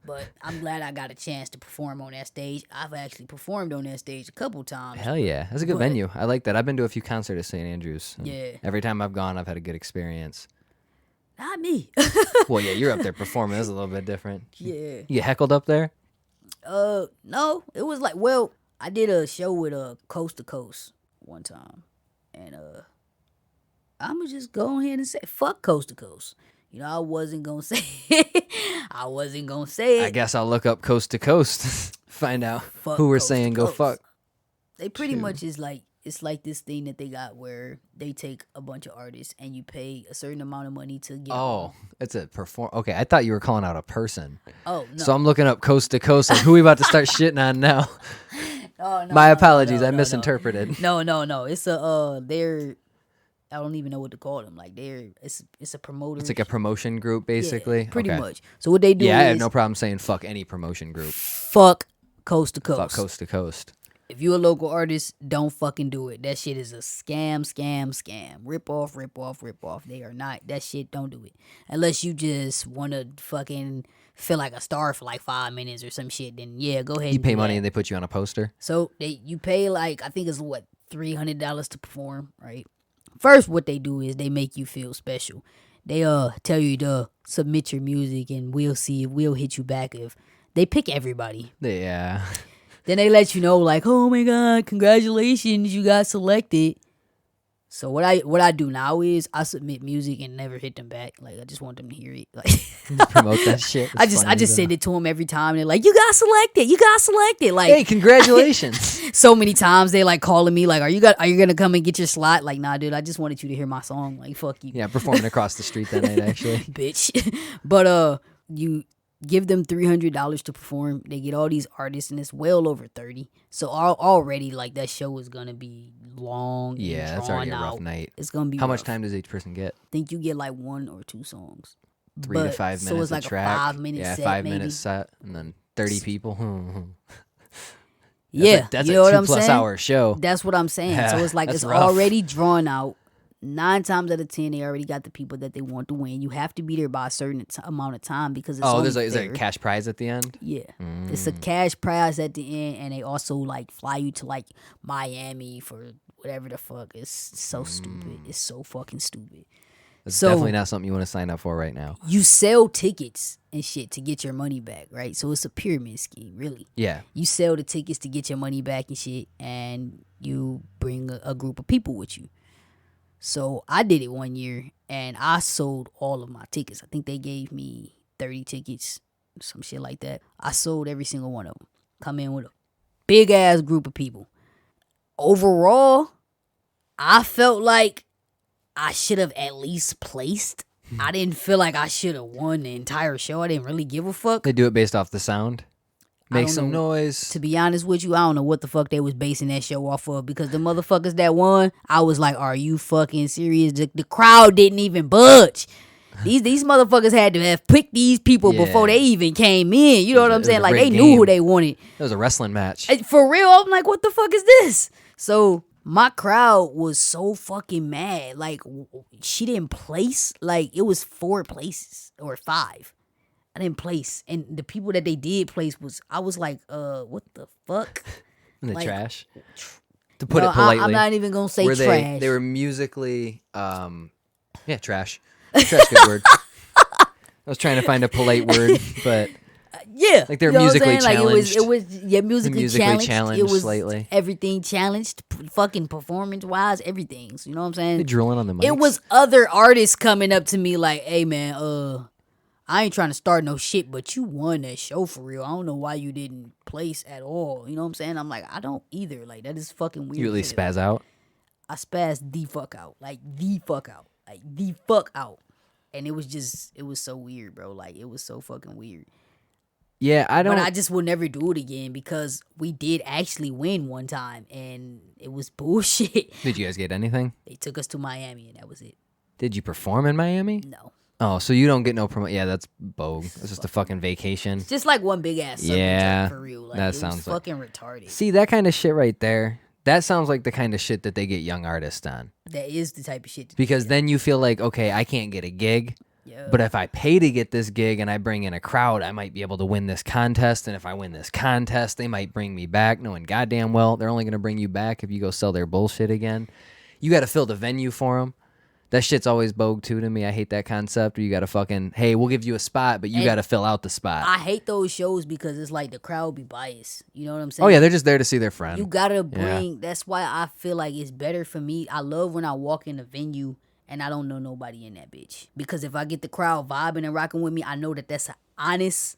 S2: But I'm glad I got a chance to perform on that stage. I've actually performed on that stage a couple times.
S1: Hell yeah, that's a good
S2: But-
S1: venue. I like that. I've been to a few concerts at St. Andrews. and
S2: Yeah.
S1: Every time I've gone, I've had a good experience.
S2: Not me.
S1: Well, yeah, you're up there performing. That's a little bit different.
S2: Yeah.
S1: You get heckled up there?
S2: No. It was like, well, I did a show with Coast to Coast one time. And I'ma just go ahead and say fuck Coast to Coast. You know, I wasn't gonna say it. I wasn't gonna say it.
S1: I guess I'll look up Coast to Coast, find out
S2: Fuck
S1: who we're
S2: Coast to
S1: saying go
S2: Coast.
S1: fuck.
S2: They pretty
S1: Shoot.
S2: much is like it's like this thing that they got where they take a bunch of artists and you pay a certain amount of money to get.
S1: Oh, it's a perform. Okay, I thought you were calling out a person.
S2: Oh no.
S1: So I'm looking up Coast to Coast. Like, who we about to start shitting on now?
S2: Oh, no,
S1: My
S2: no,
S1: apologies.
S2: no,
S1: I
S2: no,
S1: misinterpreted.
S2: No. It's they're I don't even know what to call them. Like it's a promoter.
S1: It's like a promotion group, basically.
S2: pretty
S1: Okay.
S2: much. So what they do
S1: Yeah, I
S2: is
S1: have no problem saying fuck any promotion group.
S2: fuck Coast to Coast.
S1: Fuck Coast to Coast.
S2: If you're a local artist, don't fucking do it. That shit is a scam. Rip off. They are not. That shit, don't do it. Unless you just want to fucking feel like a star for like 5 minutes or some shit, then yeah, go ahead
S1: You
S2: and
S1: pay
S2: do
S1: money
S2: that.
S1: and they put you on a poster.
S2: So you pay like, I think it's what, $300 to perform, right? First, what they do is they make you feel special. They tell you to submit your music and we'll see if we'll hit you back if they pick everybody.
S1: Yeah.
S2: Then they let you know like, oh my God, congratulations, you got selected. So what I do now is I submit music and never hit them back. Like I just want them to hear it. Like
S1: Promote that shit.
S2: I just send it to them every time. They're like, you got selected. Like,
S1: hey, congratulations.
S2: So many times they like calling me like, are you gonna come and get your slot? Like, nah, dude, I just wanted you to hear my song. Like, fuck you.
S1: Yeah, performing across the street that night, actually.
S2: Bitch. But you give them $300 to perform. They get all these artists, and it's well over 30. So already, like, that show is gonna be long.
S1: Yeah,
S2: and
S1: that's already a
S2: drawn
S1: rough
S2: out.
S1: night.
S2: It's gonna be.
S1: How much
S2: rough.
S1: time does each person get?
S2: I think you get like 1 or 2 songs.
S1: 3 to 5 minutes.
S2: So it's like
S1: a track.
S2: a 5-minute set.
S1: 5-minute set, and then 30 people. That's
S2: you know
S1: a
S2: what I'm
S1: 2+
S2: saying?
S1: hour show.
S2: That's what I'm saying.
S1: Yeah,
S2: So it's like
S1: that's
S2: it's
S1: rough.
S2: already drawn out. 9 times out of 10, they already got the people that they want to win. You have to be there by a certain amount of time because it's only
S1: is there a
S2: fair.
S1: cash prize at the end?
S2: Yeah, it's a cash prize at the end, and they also like fly you to like Miami for whatever the fuck. It's so stupid. It's so fucking stupid.
S1: That's
S2: So-
S1: definitely not something you want to sign up for right now.
S2: You sell tickets and shit to get your money back, right? So it's a pyramid scheme, really.
S1: Yeah.
S2: You sell the tickets to get your money back and shit, and you bring a group of people with you. So I did it one year, and I sold all of my tickets. I think they gave me 30 tickets, some shit like that. I sold every single one of them. Come in with a big-ass group of people. Overall, I felt like I should have at least placed. I didn't feel like I should have won the entire show. I didn't really give a fuck.
S1: They do it based off the sound.
S2: I
S1: Make
S2: don't
S1: some
S2: know.
S1: noise.
S2: To be honest with you, I don't know what the fuck they was basing that show off of because the motherfuckers that won, I was like, are you fucking serious? The crowd didn't even budge. These motherfuckers had to have picked these people before they even came in. You know what I'm saying?
S1: a
S2: Like,
S1: great
S2: they knew who
S1: game.
S2: they wanted.
S1: It was a wrestling match.
S2: For real, I'm like, what the fuck is this? So my crowd was so fucking mad. Like, she didn't place. Like, it was 4 places or 5. I didn't place. And the people that they did place I was like, what the fuck?
S1: In the
S2: like-
S1: trash. To put
S2: No,
S1: it politely.
S2: I'm not even going to say
S1: were
S2: trash.
S1: They were musically, trash. Trash, good word. I was trying to find a polite word, but
S2: yeah.
S1: like they're
S2: you know what I'm
S1: musically
S2: saying?
S1: challenged.
S2: Like it was musically,
S1: musically
S2: challenged. It was
S1: slightly.
S2: everything challenged, fucking performance-wise, everything. So, you know what I'm saying?
S1: They drilling on the mics.
S2: It was other artists coming up to me like, hey, man, I ain't trying to start no shit, but you won that show for real. I don't know why you didn't place at all. You know what I'm saying? I'm like, I don't either. Like, that is fucking weird.
S1: You at least
S2: shit.
S1: spaz out.
S2: I spazzed the fuck out. Like, the fuck out. Like, the fuck out. And it was so weird, bro. Like, it was so fucking weird.
S1: Yeah, I don't.
S2: But I just will never do it again because we did actually win one time, and it was bullshit.
S1: Did you guys get anything?
S2: They took us to Miami, and that was it.
S1: Did you perform in Miami?
S2: No.
S1: Oh, so you don't get no promo. Yeah, that's bogue. It's just a fucking vacation.
S2: It's just like one big ass circle
S1: Yeah,
S2: jerk for real. Like,
S1: that
S2: it
S1: sounds
S2: was
S1: like-
S2: fucking retarded.
S1: See, that kind of shit right there. That sounds like the kind of shit that they get young artists on.
S2: That is the type of shit. To
S1: Because then you feel like, okay, I can't get a gig.
S2: yeah.
S1: But if I pay to get this gig and I bring in a crowd, I might be able to win this contest. And if I win this contest, they might bring me back, knowing goddamn well they're only going to bring you back if you go sell their bullshit again. You got to fill the venue for them. That shit's always bogue too to me. I hate that concept where you got to fucking, hey, we'll give you a spot, but you
S2: And
S1: got to fill out the spot.
S2: I hate those shows because it's like the crowd be biased. You know what I'm saying?
S1: Oh, yeah, they're just there to see their friend.
S2: You gotta bring. That's why I feel like it's better for me. I love when I walk in a venue and I don't know nobody in that bitch, because if I get the crowd vibing and rocking with me, I know that that's honest.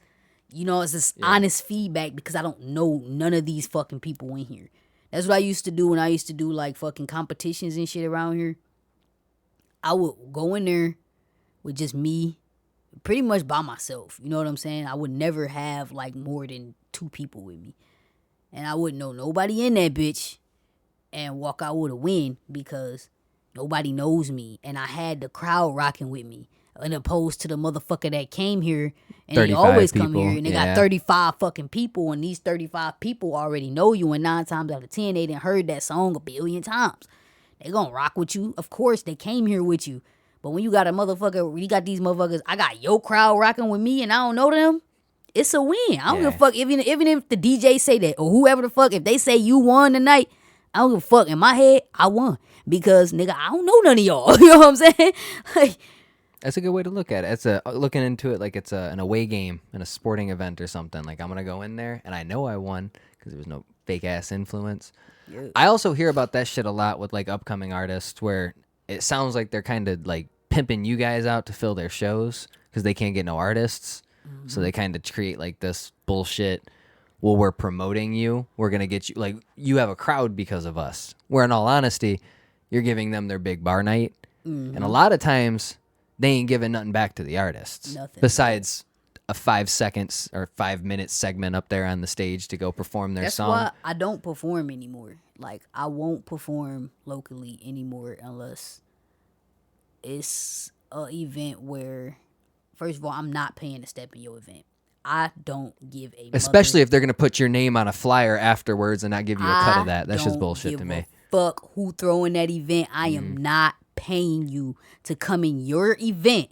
S2: You know, it's just honest feedback because I don't know none of these fucking people in here. That's what I used to do when I used to do like fucking competitions and shit around here. I would go in there with just me, pretty much by myself. You know what I'm saying? I would never have like more than 2 people with me. And I wouldn't know nobody in that bitch and walk out with a win because nobody knows me. And I had the crowd rocking with me. And opposed to the motherfucker that came here and they
S1: 35
S2: always come
S1: people,
S2: here and they
S1: yeah.
S2: got 35 fucking people, and these 35 people already know you, and 9 times out of 10 they done heard that song a billion times. They gonna rock with you. Of course, they came here with you. But when you got a motherfucker, when you got these motherfuckers, I got your crowd rocking with me and I don't know them, it's a win. I don't give a fuck. Even if the DJ say that or whoever the fuck, if they say you won tonight, I don't give a fuck. In my head, I won because nigga, I don't know none of y'all. You know what I'm saying? Like,
S1: That's a good way to look at it. It's looking into it like it's an away game in a sporting event or something. Like I'm gonna go in there and I know I won because there was no fake ass influence.
S2: yeah.
S1: I also hear about that shit a lot with like upcoming artists where it sounds like they're kind of like pimping you guys out to fill their shows because they can't get no artists. So they kind of create like this bullshit. Well, we're promoting you. We're going to get you. Like, you have a crowd because of us. Where, in all honesty, you're giving them their big bar night. And a lot of times, they ain't giving nothing back to the artists.
S2: Nothing.
S1: Besides a 5 seconds or 5 minute segment up there on the stage to go perform their
S2: That's
S1: song.
S2: why I don't perform anymore. Like, I won't perform locally anymore unless it's a event where, first of all, I'm not paying to step in your event. I don't give a
S1: Especially if they're going to put your name on a flyer afterwards and not give you a cut
S2: I
S1: of that. That's just
S2: don't
S1: bullshit
S2: give
S1: to
S2: a
S1: me.
S2: fuck who throwing that event. I am not paying you to come in your event.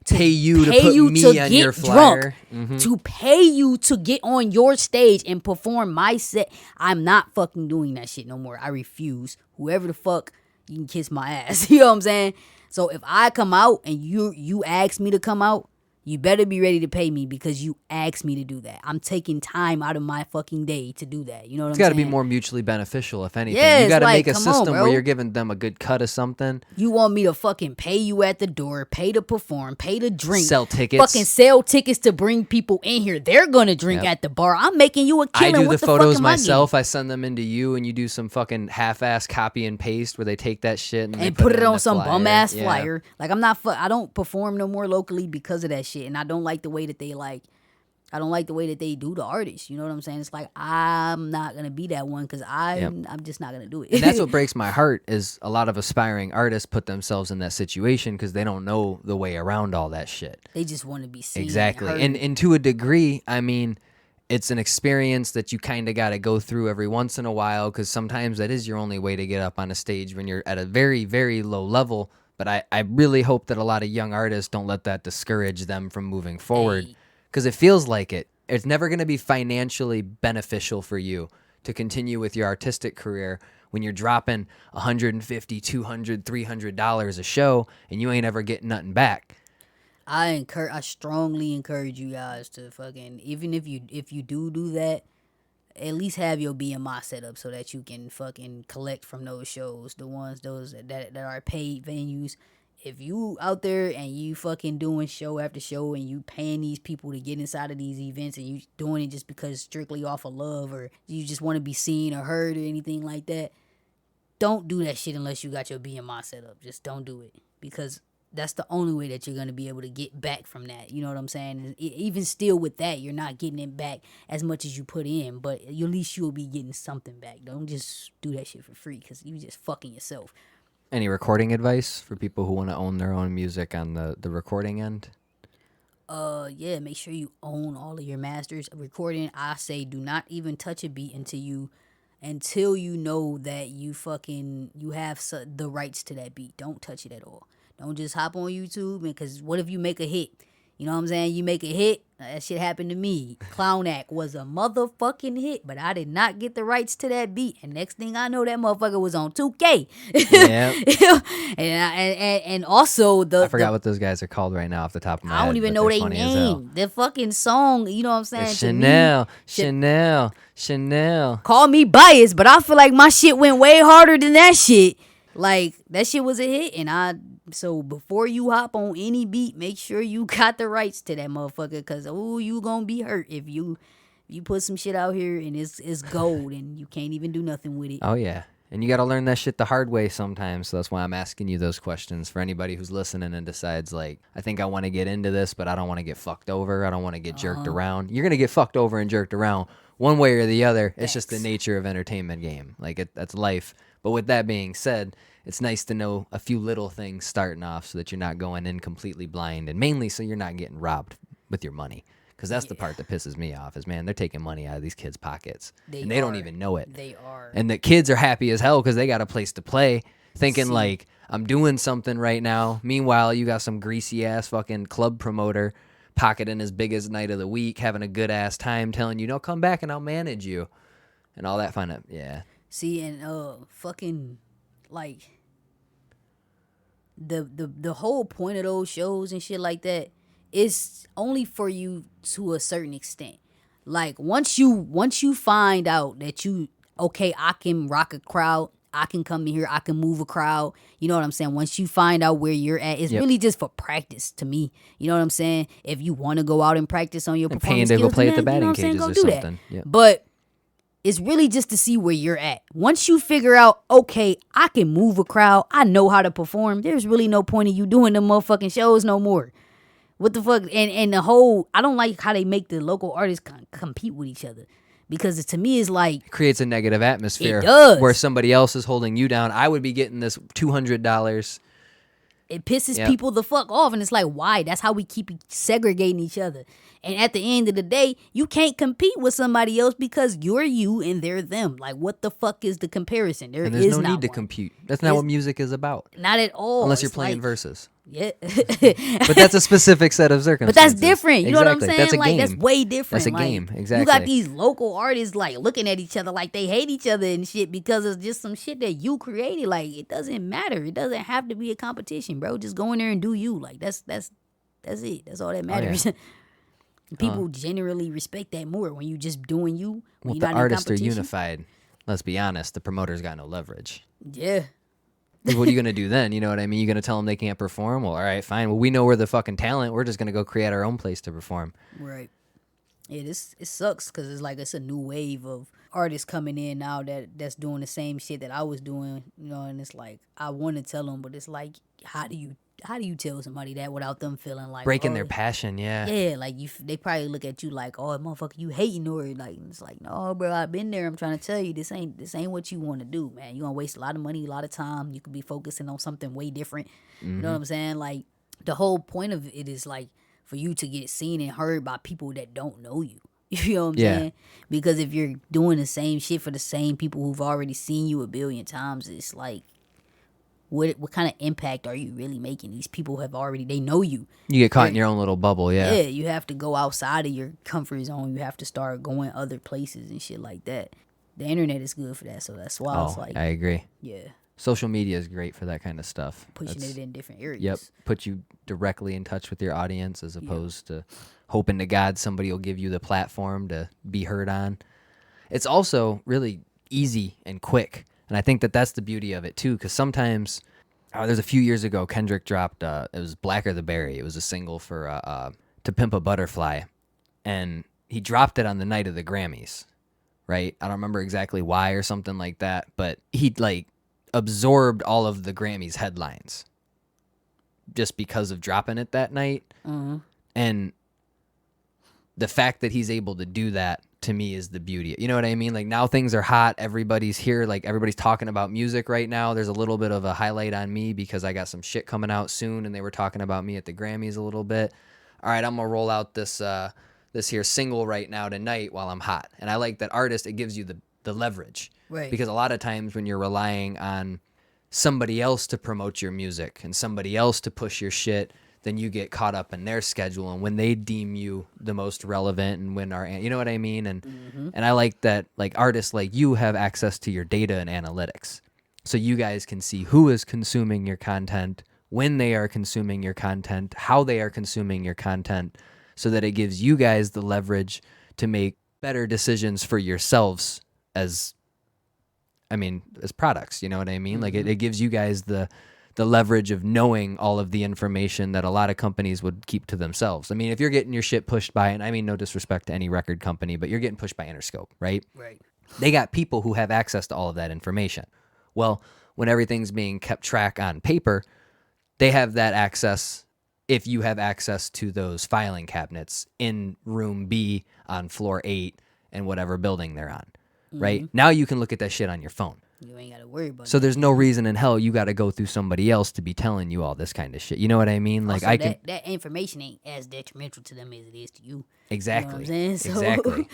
S1: Pay you to
S2: Pay
S1: put
S2: you
S1: me
S2: to
S1: on
S2: get
S1: your
S2: drunk,
S1: flyer.
S2: to pay you to get on your stage and perform my set. I'm not fucking doing that shit no more. I refuse. Whoever the fuck, you can kiss my ass. You know what I'm saying? So if I come out and you ask me to come out, you better be ready to pay me because you asked me to do that. I'm taking time out of my fucking day to do that. You know what
S1: It's
S2: I'm
S1: got
S2: saying?
S1: to be more mutually beneficial, if anything.
S2: Yeah,
S1: You
S2: it's
S1: got to
S2: like,
S1: make a
S2: come on,
S1: system
S2: bro.
S1: where you're giving them a good cut of something.
S2: You want me to fucking pay you at the door, pay to perform, pay to drink,
S1: Sell tickets.
S2: fucking sell tickets to bring people in here. They're gonna drink at the bar. I'm making you a
S1: I
S2: killing.
S1: do
S2: What
S1: the
S2: fuck
S1: photos
S2: am I
S1: myself. I send them into you, and you do some fucking half-ass copy and paste where they take that shit and, they
S2: and put it
S1: on
S2: on
S1: the
S2: some
S1: flyer.
S2: bum ass
S1: Yeah.
S2: flyer? Like I don't perform no more locally because of that shit, and I don't like the way that they I don't like the way that they do the artists. You know what I'm saying? It's like I'm not gonna be that one because I'm just not gonna do it.
S1: And that's what breaks my heart is a lot of aspiring artists put themselves in that situation because they don't know the way around all that shit.
S2: They just want to be seen.
S1: Exactly.
S2: And
S1: And to a degree, I mean, it's an experience that you kind of got to go through every once in a while because sometimes that is your only way to get up on a stage when you're at a very, very low level. But I really hope that a lot of young artists don't let that discourage them from moving forward because it feels like it. It's never going to be financially beneficial for you to continue with your artistic career when you're dropping $150, $200, $300 a show and you ain't ever getting nothing back.
S2: I strongly encourage you guys to fucking, even if you do that, at least have your BMI set up so that you can fucking collect from those shows, those that are paid venues. If you out there and you fucking doing show after show and you paying these people to get inside of these events and you doing it just because strictly off of love or you just want to be seen or heard or anything like that, don't do that shit unless you got your BMI set up. Just don't do it because that's the only way that you're going to be able to get back from that. You know what I'm saying? And even still with that, you're not getting it back as much as you put in, but at least you'll be getting something back. Don't just do that shit for free because you just fucking yourself.
S1: Any recording advice for people who want to own their own music on the recording end?
S2: Yeah, make sure you own all of your masters. Recording, I say do not even touch a beat until you know that you have the rights to that beat. Don't touch it at all. Don't just hop on YouTube because what if you make a hit? You know what I'm saying? You make a hit. That shit happened to me. Clown Act was a motherfucking hit, but I did not get the rights to that beat. And next thing I know, that motherfucker was on 2K.
S1: Yeah.
S2: and also
S1: I forgot what those guys are called right now off the top of my head.
S2: I don't even know their name. The fucking song, you know what I'm saying?
S1: Chanel.
S2: Call me biased, but I feel like my shit went way harder than that shit. Like, that shit was a hit, so before you hop on any beat, make sure you got the rights to that motherfucker, because, you gonna be hurt if you put some shit out here and it's gold and you can't even do nothing with it.
S1: Oh, yeah. And you got to learn that shit the hard way sometimes, so that's why I'm asking you those questions for anybody who's listening and decides, like, I think I want to get into this, but I don't want to get fucked over. I don't want to get jerked around. You're going to get fucked over and jerked around one way or the other. It's just the nature of entertainment game. Like, that's life. But with that being said, it's nice to know a few little things starting off so that you're not going in completely blind, and mainly so you're not getting robbed with your money. Because that's the part that pisses me off is, man, they're taking money out of these kids' pockets. And they don't even know it.
S2: They are.
S1: And the kids are happy as hell because they got a place to play, thinking like, I'm doing something right now. Meanwhile, you got some greasy-ass fucking club promoter pocketing his biggest night of the week, having a good-ass time, telling you, no, come back and I'll manage you. And all that fun. Yeah.
S2: See, and fucking like the whole point of those shows and shit like that is only for you to a certain extent. Like once you find out that you okay, I can rock a crowd, I can come in here, I can move a crowd. You know what I'm saying? Once you find out where you're at, it's
S1: Yep.
S2: really just for practice to me. You know what I'm saying? If you want to go out and practice on your
S1: And paying
S2: performance
S1: to go
S2: skills,
S1: play at the
S2: then, you know
S1: batting
S2: what I'm saying?
S1: cages
S2: Go
S1: or
S2: do that.
S1: something. Yep.
S2: But it's really just to see where you're at. Once you figure out, okay, I can move a crowd, I know how to perform, there's really no point in you doing them motherfucking shows no more. What the fuck? And the whole, I don't like how they make the local artists compete with each other. Because to me, it's like,
S1: It creates a negative atmosphere.
S2: It does.
S1: Where somebody else is holding you down. I would be getting this $200.
S2: it pisses
S1: Yep.
S2: people the fuck off. And it's like, why? That's how we keep segregating each other. And at the end of the day, you can't compete with somebody else because you're you and they're them. Like, what the fuck is the comparison? There
S1: And there's
S2: is
S1: no
S2: not
S1: need to
S2: one.
S1: compete. That's not what music is about.
S2: Not at all.
S1: Unless you're
S2: It's
S1: playing
S2: like,
S1: verses.
S2: Yeah.
S1: But that's a specific set of
S2: But
S1: circumstances.
S2: that's different. You know what I'm
S1: Exactly.
S2: saying?
S1: That's a
S2: like
S1: game.
S2: that's way different.
S1: That's a
S2: Like,
S1: game.
S2: You
S1: Exactly.
S2: got these local artists like looking at each other like they hate each other and shit because it's just some shit that you created. Like it doesn't matter. It doesn't have to be a competition, bro. Just go in there and do you. Like that's it. That's all that matters. People generally respect that more when you just doing you.
S1: Well,
S2: When you're
S1: the
S2: not in
S1: artists are
S2: competition.
S1: unified. Let's be honest. The promoter's got no leverage.
S2: Yeah.
S1: Like, what are you going to do then? You know what I mean? You going to tell them they can't perform? Well, all right, fine. Well, we know we're the fucking talent. We're just going to go create our own place to perform.
S2: Right. Yeah, it sucks because it's like it's a new wave of artists coming in now that's doing the same shit that I was doing, you know. And it's like I want to tell them, but it's like how do you tell somebody that without them feeling like
S1: Breaking
S2: oh,
S1: their passion, yeah.
S2: yeah, like they probably look at you like, oh motherfucker, you hating or like it's like no, bro, I've been there. I'm trying to tell you this ain't what you want to do, man. You gonna waste a lot of money, a lot of time. You could be focusing on something way different. You know what I'm saying? Like the whole point of it is like for you to get seen and heard by people that don't know you. You know what I'm saying? Because if you're doing the same shit for the same people who've already seen you a billion times, it's like, what kind of impact are you really making? These people have already, they know you.
S1: You get caught in your own little bubble, yeah.
S2: Yeah, you have to go outside of your comfort zone. You have to start going other places and shit like that. The internet is good for that, so that's why it's like,
S1: I agree.
S2: yeah,
S1: Social media is great for that kind of stuff.
S2: pushing it in different areas.
S1: Yep. Put you directly in touch with your audience as opposed to hoping to God somebody will give you the platform to be heard on. It's also really easy and quick. And I think that that's the beauty of it too, because sometimes there's a few years ago, Kendrick dropped, it was Blacker the Berry. It was a single for To Pimp a Butterfly. And he dropped it on the night of the Grammys, right? I don't remember exactly why or something like that, but he like absorbed all of the Grammys headlines just because of dropping it that night. And the fact that he's able to do that to me is the beauty. You know what I mean? Like now things are hot. Everybody's here. Like everybody's talking about music right now. There's a little bit of a highlight on me because I got some shit coming out soon and they were talking about me at the Grammys a little bit. All right, I'm going to roll out this here single right now tonight while I'm hot. And I like that artist. It gives you the leverage.
S2: Right.
S1: Because a lot of times when you're relying on somebody else to promote your music and somebody else to push your shit, then you get caught up in their schedule and when they deem you the most relevant and when you know what I mean? And and I like that like artists like you have access to your data and analytics. So you guys can see who is consuming your content, when they are consuming your content, how they are consuming your content, so that it gives you guys the leverage to make better decisions for yourselves as products, you know what I mean? Like it gives you guys the leverage of knowing all of the information that a lot of companies would keep to themselves. I mean, if you're getting your shit pushed by, and I mean no disrespect to any record company, but you're getting pushed by Interscope, right?
S2: Right.
S1: They got people who have access to all of that information. Well, when everything's being kept track on paper, they have that access if you have access to those filing cabinets in room B on floor 8 and whatever building they're on, right? Now you can look at that shit on your phone.
S2: You ain't got to worry about
S1: So
S2: that.
S1: there's no reason in hell you got to go through somebody else to be telling you all this kind of shit. You know what I mean? Like
S2: Also, that information ain't as detrimental to them as it is to you.
S1: Exactly.
S2: You know what I'm saying? So,
S1: Exactly.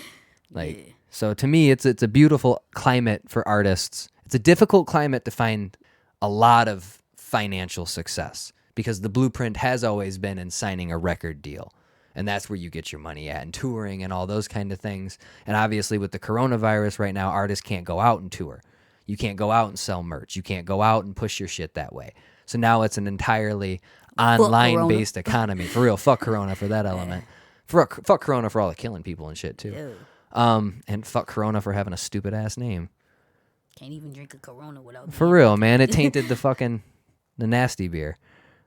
S1: Like so to me it's a beautiful climate for artists. It's a difficult climate to find a lot of financial success because the blueprint has always been in signing a record deal. And that's where you get your money at and touring and all those kind of things. And obviously with the coronavirus right now, artists can't go out and tour. You can't go out and sell merch. You can't go out and push your shit that way. So now it's an entirely online-based economy. For real, fuck Corona for that element. Fuck Corona for all the killing people and shit, too.
S2: Yeah.
S1: And fuck Corona for having a stupid-ass name.
S2: Can't even drink a Corona without.
S1: For real, man. It tainted the nasty beer.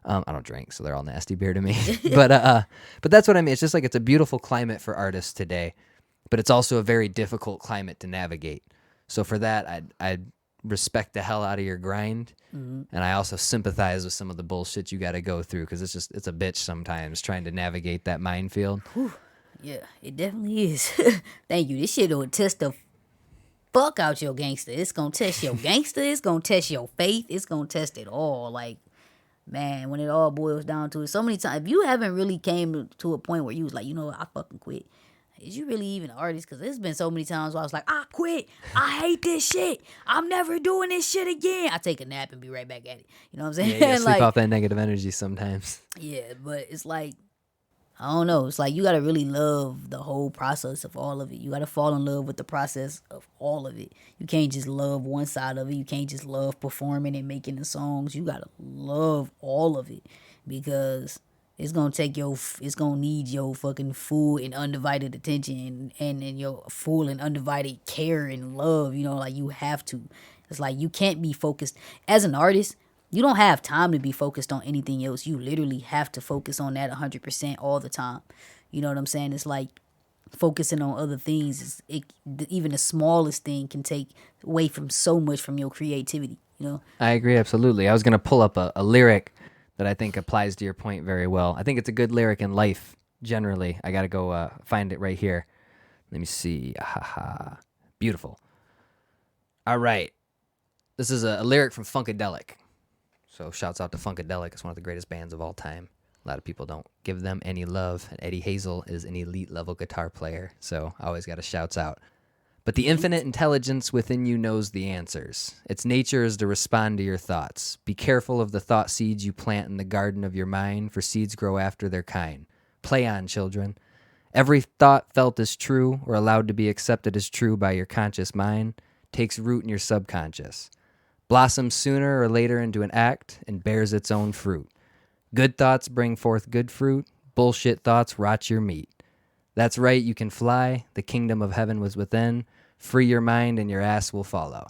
S1: I don't drink, so they're all nasty beer to me. But that's what I mean. It's just like it's a beautiful climate for artists today, but it's also a very difficult climate to navigate. So for that, I'd respect the hell out of your grind, and I also sympathize with some of the bullshit you got to go through because it's a bitch sometimes trying to navigate that minefield.
S2: Whew. Yeah, it definitely is. Thank you. This shit will test the fuck out your gangster. It's gonna test your gangster. It's gonna test your faith. It's gonna test it all. Like, man, when it all boils down to it, so many times, if you haven't really came to a point where you was like, you know what, I fucking quit. Is you really even an artist? Because there's been so many times where I was like, I quit. I hate this shit. I'm never doing this shit again. I take a nap and be right back at it. You know what I'm saying?
S1: Yeah, sleep
S2: like,
S1: off that negative energy sometimes.
S2: Yeah, but it's like, I don't know. It's like you got to really love the whole process of all of it. You got to fall in love with the process of all of it. You can't just love one side of it. You can't just love performing and making the songs. You got to love all of it because it's going to need your fucking full and undivided attention and your full and undivided care and love. You know, like you have to. It's like you can't be focused. As an artist, you don't have time to be focused on anything else. You literally have to focus on that 100% all the time. You know what I'm saying? It's like focusing on other things. Even the smallest thing can take away from so much from your creativity, you know?
S1: I agree, absolutely. I was going to pull up a lyric that I think applies to your point very well. I think it's a good lyric in life, generally. I got to go find it right here. Let me see. Beautiful. All right. This is a lyric from Funkadelic. So shouts out to Funkadelic. It's one of the greatest bands of all time. A lot of people don't give them any love. And Eddie Hazel is an elite level guitar player. So I always got to shouts out. But the infinite intelligence within you knows the answers. Its nature is to respond to your thoughts. Be careful of the thought seeds you plant in the garden of your mind, for seeds grow after their kind. Play on, children. Every thought felt as true or allowed to be accepted as true by your conscious mind takes root in your subconscious. Blossoms sooner or later into an act and bears its own fruit. Good thoughts bring forth good fruit. Bullshit thoughts rot your meat. That's right, you can fly. The kingdom of heaven was within. Free your mind and your ass will follow.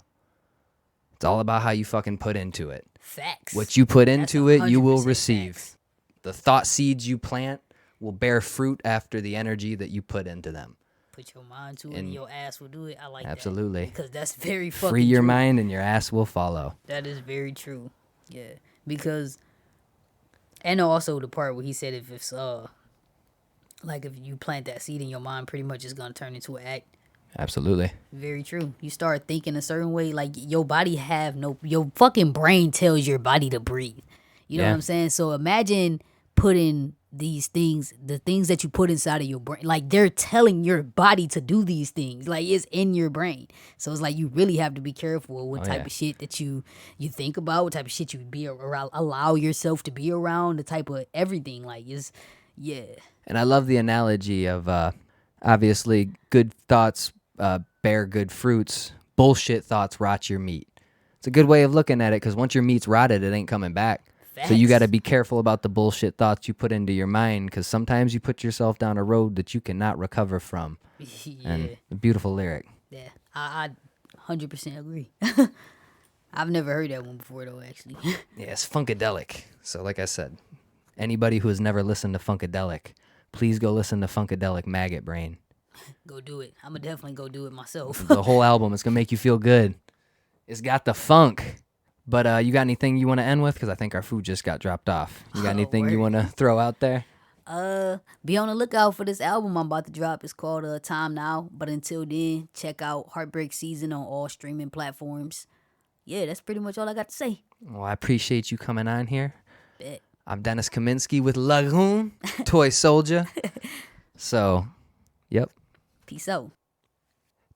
S1: It's all about how you fucking put into it.
S2: Facts.
S1: What you put into it, you will receive.
S2: Facts.
S1: The thought seeds you plant will bear fruit after the energy that you put into them.
S2: Put your mind to it and your ass will do it. I like
S1: absolutely.
S2: that. Because that's very fucking
S1: Free your
S2: true.
S1: mind and your ass will follow.
S2: That is very true. Yeah. Because, and also the part where he said if it's, like if you plant that seed in your mind, pretty much it's going to turn into an act.
S1: Absolutely.
S2: Very true. You start thinking a certain way, like your body your fucking brain tells your body to breathe. You know what I'm saying? So imagine putting these things, the things that you put inside of your brain, like they're telling your body to do these things, like it's in your brain. So it's like you really have to be careful what type of shit that you think about, what type of shit you be around, allow yourself to be around, the type of everything. Like it's
S1: And I love the analogy of obviously good thoughts bear good fruits. Bullshit thoughts rot your meat. It's a good way of looking at it because once your meat's rotted, it ain't coming back.
S2: Facts.
S1: So you got to be careful about the bullshit thoughts you put into your mind because sometimes you put yourself down a road that you cannot recover from. And a beautiful lyric.
S2: Yeah, I 100% agree. I've never heard that one before though, actually.
S1: Yeah, it's Funkadelic. So like I said, anybody who has never listened to Funkadelic, please go listen to Funkadelic Maggot Brain.
S2: Go do it. I'm going to definitely go do it myself.
S1: The whole album, it's going to make you feel good. It's got the funk. But you got anything you want to end with? Because I think our food just got dropped off. You got anything you want to throw out there?
S2: Be on the lookout for this album I'm about to drop. It's called Time Now. But until then, check out Heartbreak Season on all streaming platforms. Yeah, that's pretty much all I got to say.
S1: Well, I appreciate you coming on here.
S2: Bet.
S1: I'm Dennis Kaminsky with Lagoon, ToySoulja. So, yep.
S2: Peace out.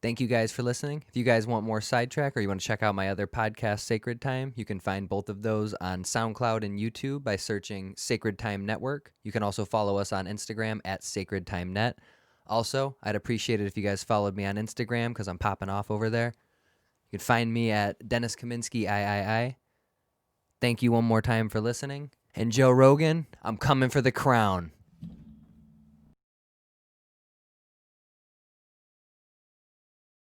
S1: Thank you guys for listening. If you guys want more SideTrak'd or you want to check out my other podcast, Sacred Time, you can find both of those on SoundCloud and YouTube by searching Sacred Time Network. You can also follow us on Instagram at Sacred Time Net. Also, I'd appreciate it if you guys followed me on Instagram because I'm popping off over there. You can find me at Dennis Kaminsky III. Thank you one more time for listening. And Joe Rogan, I'm coming for the crown.